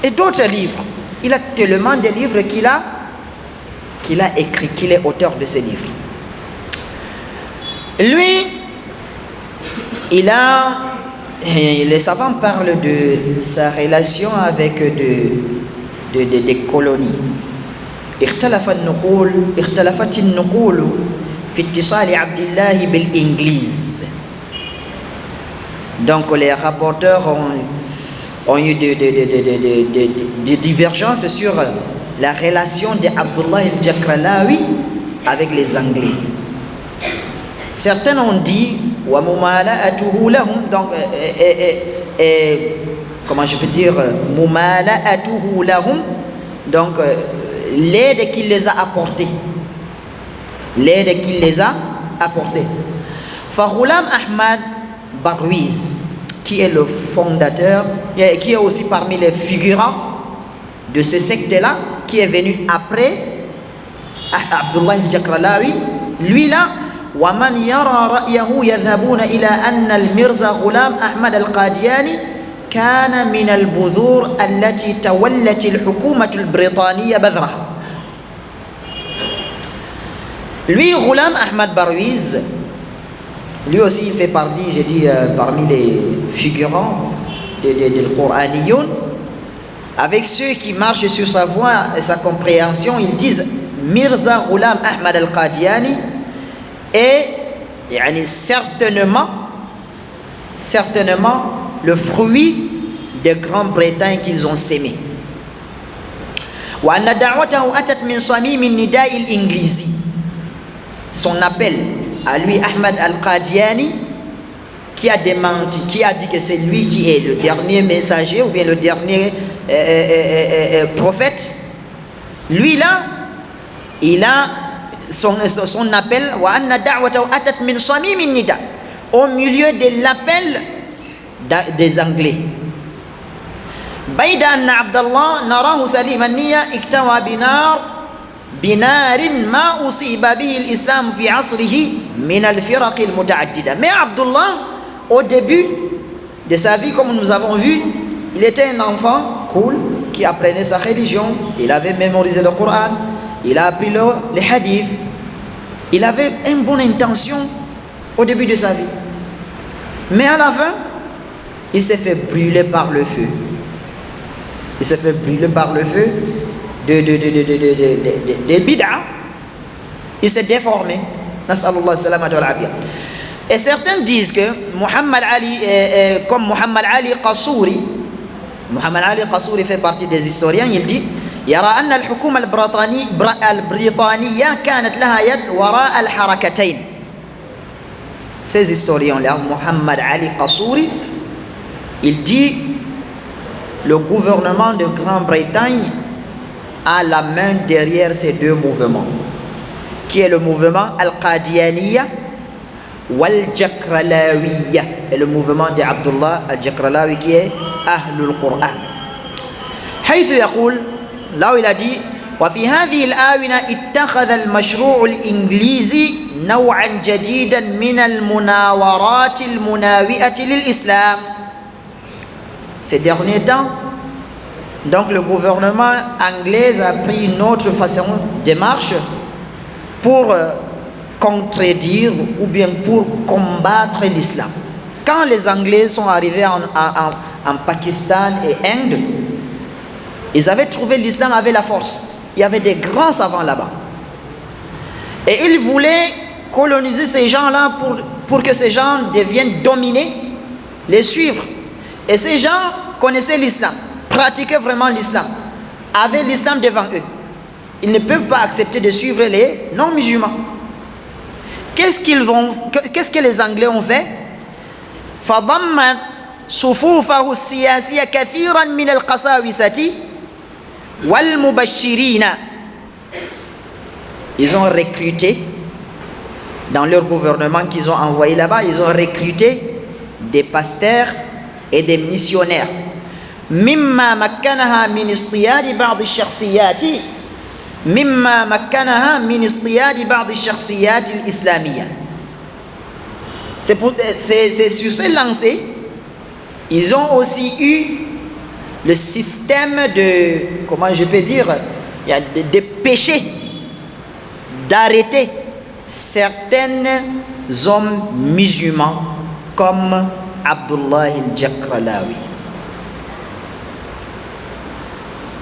Et d'autres livres. Il a tellement de livres qu'il a écrit, qu'il est auteur de ces livres. Lui, les savants parlent de sa relation avec des colonies. اختلفت النقول في اتصال عبد الله بالإنجليز. Donc les rapporteurs ont eu des divergences sur la relation d'Abdullah al-Jakralawi avec les Anglais. Certains ont dit وَمُمَالَأَتُهُ لَهُمْ, donc comment je peux dire, مُمَالَأَتُهُ لَهُمْ, donc l'aide qu'il les a apportée. L'aide qu'il les a apportée. Ghulam Ahmad Barwiz, qui est le fondateur, qui est aussi parmi les figurants de ce secte-là, qui est venu après Abdullah al-Jakralawi, lui là, وَمَنْ يَرَى رَأْيَهُ يَذْهَبُونَ إِلَىٰ أَنَّ الْمِرْزَى غُلَامَ أحمد القادياني كان من البذور التي تولت الحكومة البريطانية بذرها. Lui, Ghulam Ahmad Barwiz, lui aussi il fait parmi, j'ai dit, parmi les figurants de Qur'aniyoun. Avec ceux qui marchent sur sa voie et sa compréhension, ils disent Mirza Ghulam Ahmad al-Qadiani est certainement le fruit de Grande-Bretagne qu'ils ont sémé. وأن دعوته أتت من صميم النداء الإنجليزي. Son appel à lui, Ahmad al-Qadiani, qui a démenti, qui a dit que c'est lui qui est le dernier messager ou bien le dernier prophète. Lui là, il a son appel وأن دعوته أتت من صميم النداء, au milieu de l'appel des Anglais. بيد أن عبد الله نراه سليم النية اكتوى بنار ما أصيب به الإسلام في عصره من الفرق المتعددة. Mais Abdullah, au début de sa vie, comme nous avons vu, il était un enfant cool qui apprenait sa religion, il avait mémorisé le Coran, il a appris les hadiths, il avait une bonne intention au début de sa vie. Mais à la fin, il s'est fait brûler par le feu. Il s'est fait brûler par le feu de bid'a. Il s'est déformé. Et certains disent que Muhammad Ali, comme Muhammad Ali Qassouri fait partie des historiens, il dit يرى أن الحكومة البريطانية كانت لها يد وراء الحركتين. Ces historiens-là, Muhammad Ali Qassouri, il dit le gouvernement de Grande-Bretagne a la main derrière ces deux mouvements, qui est le mouvement Al-Qadianiyya wal-Jakralawiya, et le mouvement d'Abdullah al-Jakralawi qui est Ahlul Qur'an. حيث يقول, là où il a dit وفي هذه الآونة اتخذ المشروع الإنجليزي نوعا جديدا من المناورات المناوئة للإسلام. Ces derniers temps, donc le gouvernement anglais a pris une autre façon de marche pour contredire ou bien pour combattre l'islam. Quand les Anglais sont arrivés en Pakistan et Inde, ils avaient trouvé l'islam avait la force. Il y avait des grands savants là-bas. Et ils voulaient coloniser ces gens-là pour que ces gens deviennent dominés, les suivre. Et ces gens connaissaient l'islam, pratiquaient vraiment l'islam, avaient l'islam devant eux. Ils ne peuvent pas accepter de suivre les non-musulmans. Qu'est-ce que les Anglais ont fait? فضم صفوفه السياسية كثيرا من القساوسة والمبشرين. Ils ont recruté dans leur gouvernement qu'ils ont envoyé là-bas, ils ont recruté des pasteurs et des missionnaires. مما مكنها من اصطياد بعض الشخصيات الإسلامية. C'est sur ce lancé, ils ont aussi eu le système de, comment je peux dire, il y a de péchés, d'arrêter certains hommes musulmans comme Abdullah al-Jakralawi.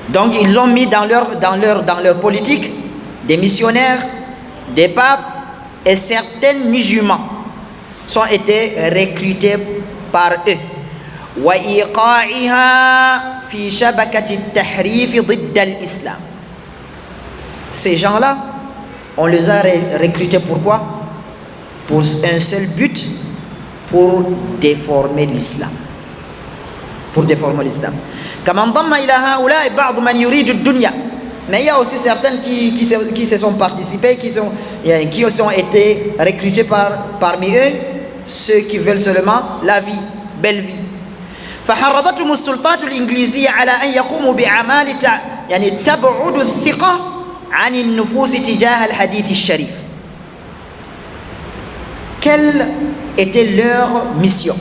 Donc ils ont mis dans leur politique des missionnaires, des papes, et certains musulmans sont été recrutés par eux. وإيقاعها في شبكة التحريف ضد الإسلام. Ces gens-là, on les a recrutés pourquoi? Pour un seul but, pour déformer l'islam. Pour déformer l'islam. كما انضم إلى هؤلاء بعض من يريد الدنيا. Mais il y a aussi certains qui se sont participés, qui ont été recrutés parmi eux, ceux qui veulent seulement la vie, belle vie. فحرضتهم السلطات الإنجليزية على أن يقوموا بأعمال يعني تبعد الثقة عن النفوس تجاه الحديث الشريف. Quelle était leur mission?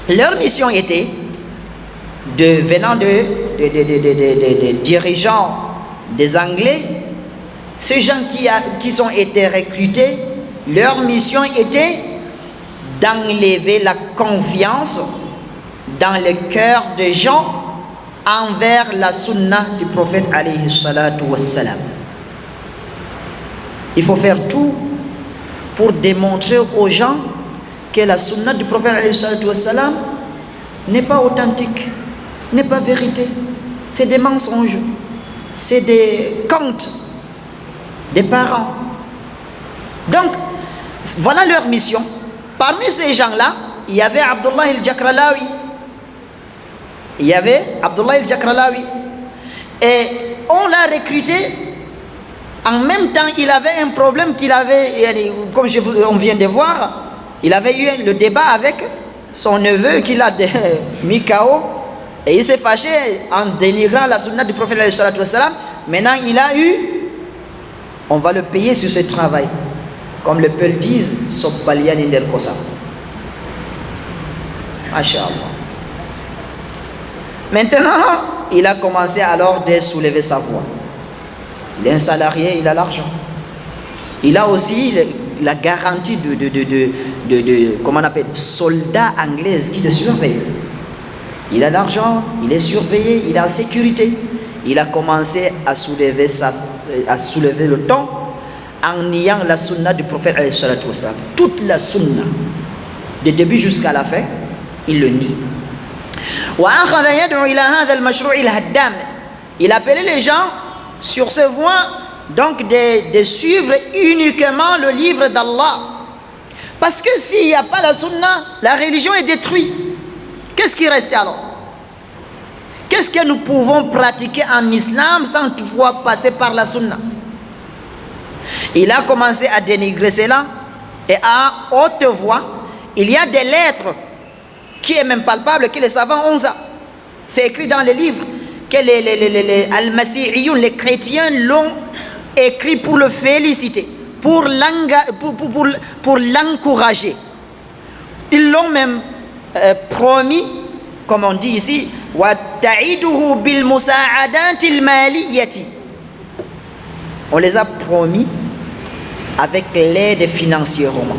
Leur mission était, venant des dirigeants des Anglais, ces gens qui ont été recrutés, leur mission était d'enlever la confiance dans le cœur des gens envers la sunna du prophète alayhi salatu wassalam. Il faut faire tout pour démontrer aux gens que la sunna du prophète alayhi salatu wassalam n'est pas authentique, n'est pas vérité. C'est des mensonges, c'est des contes des parents. Donc, voilà leur mission. Parmi ces gens-là, il y avait Abdullah al-Jakralawi. Il y avait Abdullah al-Jakralawi. Et on l'a recruté. En même temps, il avait un problème qu'il avait, comme on vient de voir, il avait eu le débat avec son neveu qu'il a mis KO. Et il s'est fâché en dénigrant la sunna du prophète. Maintenant, il a eu, on va le payer sur ce travail. Comme le peuple disent, Sobbalian Inder Kosa. Masha'Allah. Maintenant, il a commencé alors de soulever sa voix. Il est un salarié, il a l'argent. Il a aussi la garantie de comment on appelle, soldats anglais qui le surveillent. Il a l'argent, il est surveillé, il est en sécurité. Il a commencé à soulever le ton en niant la sunna du prophète alayhi salatu wassalam. Toute la sunna, du début jusqu'à la fin, il le nie. Il appelait les gens sur ce voie donc de suivre uniquement le livre d'Allah. Parce que s'il n'y a pas la sunna, la religion est détruite. Qu'est-ce qui reste alors? Qu'est-ce que nous pouvons pratiquer en islam sans toutefois passer par la sunna? Il a commencé à dénigrer cela et à haute voix. Il y a des lettres qui est même palpable, que les savants ont ça. C'est écrit dans les livres que les Al-Masihiyun, les chrétiens l'ont écrit pour le féliciter, pour l'encourager. Ils l'ont même promis, comme on dit ici, on les a promis avec l'aide financièrement.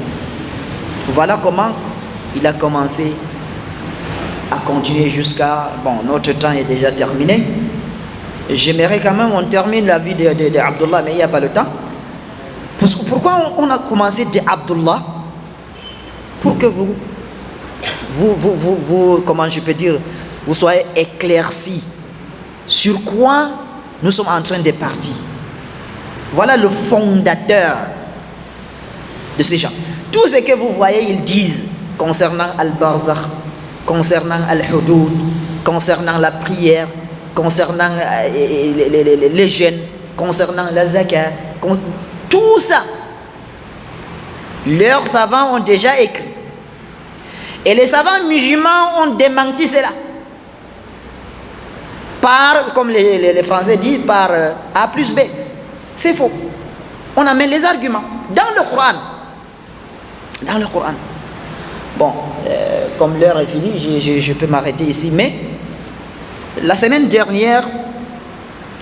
Voilà comment il a commencé à continuer jusqu'à... Bon, notre temps est déjà terminé. J'aimerais quand même, on termine la vie d'Abdullah, mais il n'y a pas le temps. Pourquoi on a commencé d'Abdullah? Pour que vous, comment je peux dire, vous soyez éclaircis sur quoi nous sommes en train de partir. Voilà le fondateur de ces gens. Tout ce que vous voyez, ils disent concernant Al-Barzakh, concernant Al-Hudud, concernant la prière, concernant les jeûnes, concernant la zakat, tout ça, leurs savants ont déjà écrit. Et les savants musulmans ont démenti cela. Par, comme les Français disent, par A plus B. C'est faux. On amène les arguments dans le Coran. Dans le Coran. Bon, comme l'heure est finie, je peux m'arrêter ici. Mais la semaine dernière,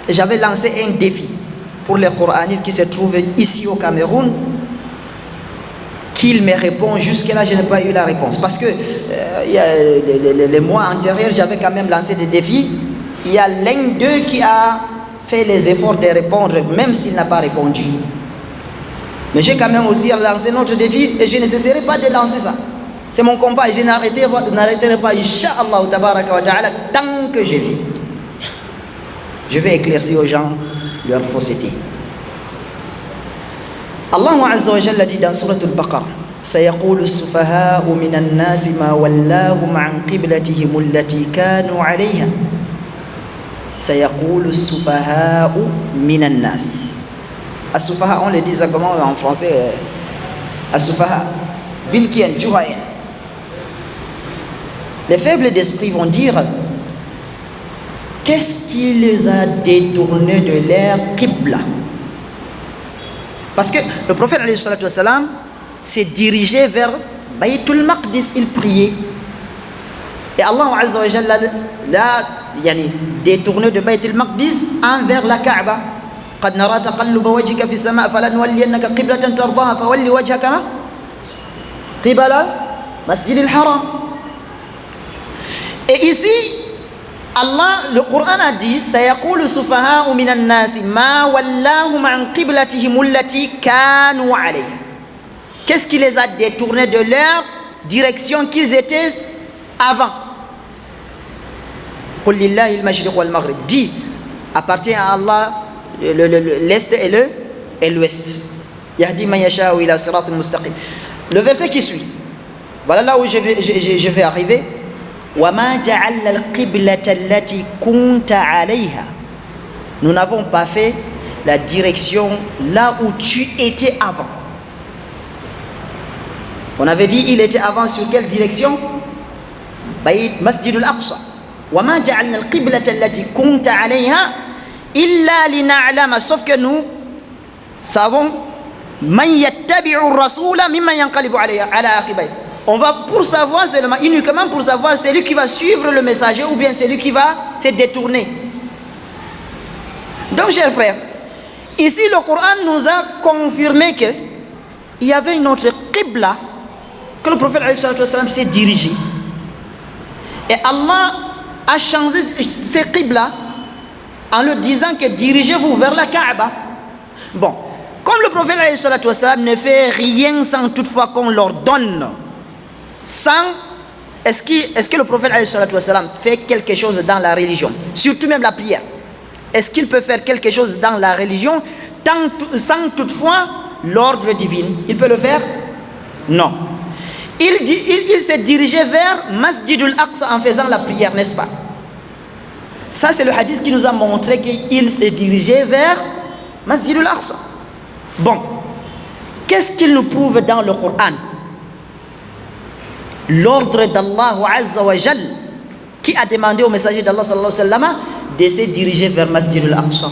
j'avais lancé un défi pour les Coranites qui se trouvent ici au Cameroun, qu'il me répond. Jusque-là, je n'ai pas eu la réponse. Parce que il y a les mois antérieurs, j'avais quand même lancé des défis. Il y a l'un d'eux qui a fait les efforts de répondre, même s'il n'a pas répondu. Mais j'ai quand même aussi lancé notre défi et je ne cesserai pas de lancer ça. C'est mon combat et je n'arrêterai pas, Inch'Allah, tabaraka wa ta'ala, tant que je vis. Je vais éclaircir aux gens leur fausseté. Allah Azza wa Jalla dit dans Surah Al-Baqarah: سيقول السفهاء من الناس ما ولاهم عن قبلتهم التي كانوا عليها. سيقول السفهاء من الناس. As-Sufaha, on le dit comment en français? As-Sufaha, Bilkien, Juhaïen. Les faibles d'esprit vont dire: qu'est-ce qui les a détournés de leur Qibla? Parce que le prophète alayhi salatu wassalam s'est dirigé vers Baytul Maqdis, il priait. Et Allah Azza wa Jalla l'a détourné de Baytul Maqdis envers la Kaaba. قد نرى تقلب وجهك في السماء فلنولينك قبلة ترضاها فولي وجهك قبل مسجد الحرام. Et ici, Allah, le Coran a dit: سيقول السفهاء من الناس ما ولاهم عن قبلتهم التي كانوا عليها. Qu'est-ce qui les a détournés de leur direction qu'ils étaient avant? قل لله المشرق والمغرب. Dit, appartient à Allah l'est et l'ouest. Yahdi man yasha'u ila siratin mustaqim. Le verset qui suit, voilà là où je vais arriver. وَمَا جَعَلْنَا الْقِبْلَةَ الَّتِي كُنْتَ عَلَيْهَا. Nous n'avons pas fait la direction là où tu étais avant. On avait dit il était avant sur quelle direction? Masjid al-Aqsa. وَمَا جَعَلْنَا الْقِبْلَةَ الَّتِي كُنْتَ عَلَيْهَا إِلَّا لِنَعْلَمَ. Sauf que nous savons مَنْ يَتَّبِعُ الرَّسُولَ مِمَّنْ يَنْقَلِبُ عَلَى عَقِبَيْهِ. On va pour savoir seulement, uniquement pour savoir celui qui va suivre le messager ou bien celui qui va se détourner. Donc, chers frères, ici le Coran nous a confirmé que il y avait une autre qibla que le prophète s'est dirigé. Et Allah a changé ce qibla en lui disant que dirigez-vous vers la Kaaba. Bon, comme le prophète ne fait rien sans toutefois qu'on l'ordonne, est-ce que le prophète fait quelque chose dans la religion, surtout même la prière? Est-ce qu'il peut faire quelque chose dans la religion sans toutefois l'ordre divin? Il peut le faire? Non. Il s'est dirigé vers Masjid al-Aqsa en faisant la prière, n'est-ce pas? Ça, c'est le hadith qui nous a montré qu'il s'est dirigé vers Masjid al-Aqsa. Bon, qu'est-ce qu'il nous prouve dans le Coran? L'ordre d'Allah Azza wa Jal, qui a demandé au messager d'Allah sallallahu alayhi wa sallam de se diriger vers Masjid al-Aqsa.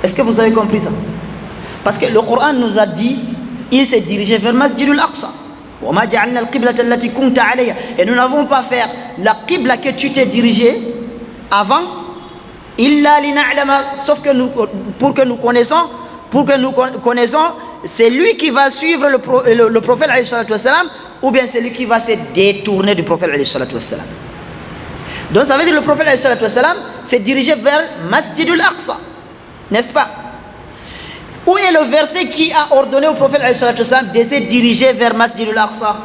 Est-ce que vous avez compris ça? Parce que le Coran nous a dit il s'est dirigé vers Masjid al-Aqsa. Et nous n'avons pas fait la qibla que tu t'es dirigé avant, sauf que pour que nous connaissons, c'est lui qui va suivre le prophète ou bien c'est lui qui va se détourner du prophète. Donc ça veut dire que le prophète s'est dirigé vers Masjid al-Aqsa, n'est-ce pas? Où est le verset qui a ordonné au prophète de se diriger vers Masjid al-Aqsa?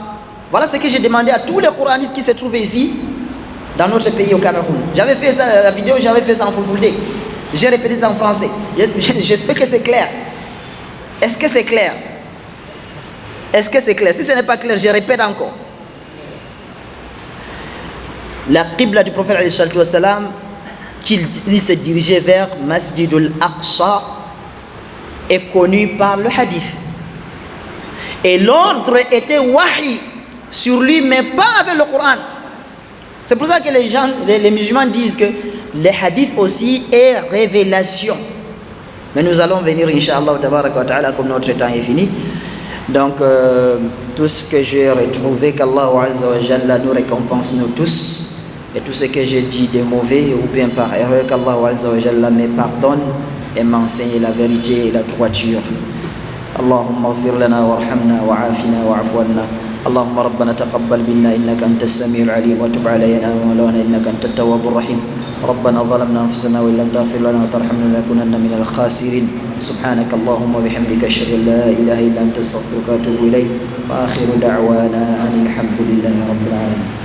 Voilà ce que j'ai demandé à tous les Coranites qui se trouvaient ici, dans notre pays au Cameroun. J'avais fait ça, la vidéo, j'avais fait ça en fulfulde. J'ai répété ça en français. J'espère que c'est clair. Est-ce que c'est clair? Est-ce que c'est clair? Si ce n'est pas clair, je répète encore. La qibla du prophète qu'il s'est dirigé vers Masjid al-Aqsa est connu par le hadith. Et l'ordre était wahi sur lui, mais pas avec le Coran. C'est pour ça que les musulmans disent que les hadiths aussi est révélation. Mais nous allons venir, Inch'Allah, comme notre temps est fini. Donc, tout ce que j'ai retrouvé, qu'Allah Azza wa Jalla nous récompense nous tous. Et tout ce que j'ai dit de mauvais ou bien par erreur, qu'Allah Azza wa Jalla me pardonne et m'enseigne la vérité et la droiture. اللهم اغفر لنا وارحمنا وعافنا واعف عنا. اللهم ربنا تقبل منا انك انت السميع العليم وتب علينا مولانا انك انت التواب الرحيم. ربنا ظلمنا انفسنا وان لم تغفر لنا وترحمنا لنكونن من الخاسرين. سبحانك اللهم وبحمدك اشهد ان لا اله الا انت استغفرك واتوب اليك واخر دعوانا ان الحمد لله رب العالمين.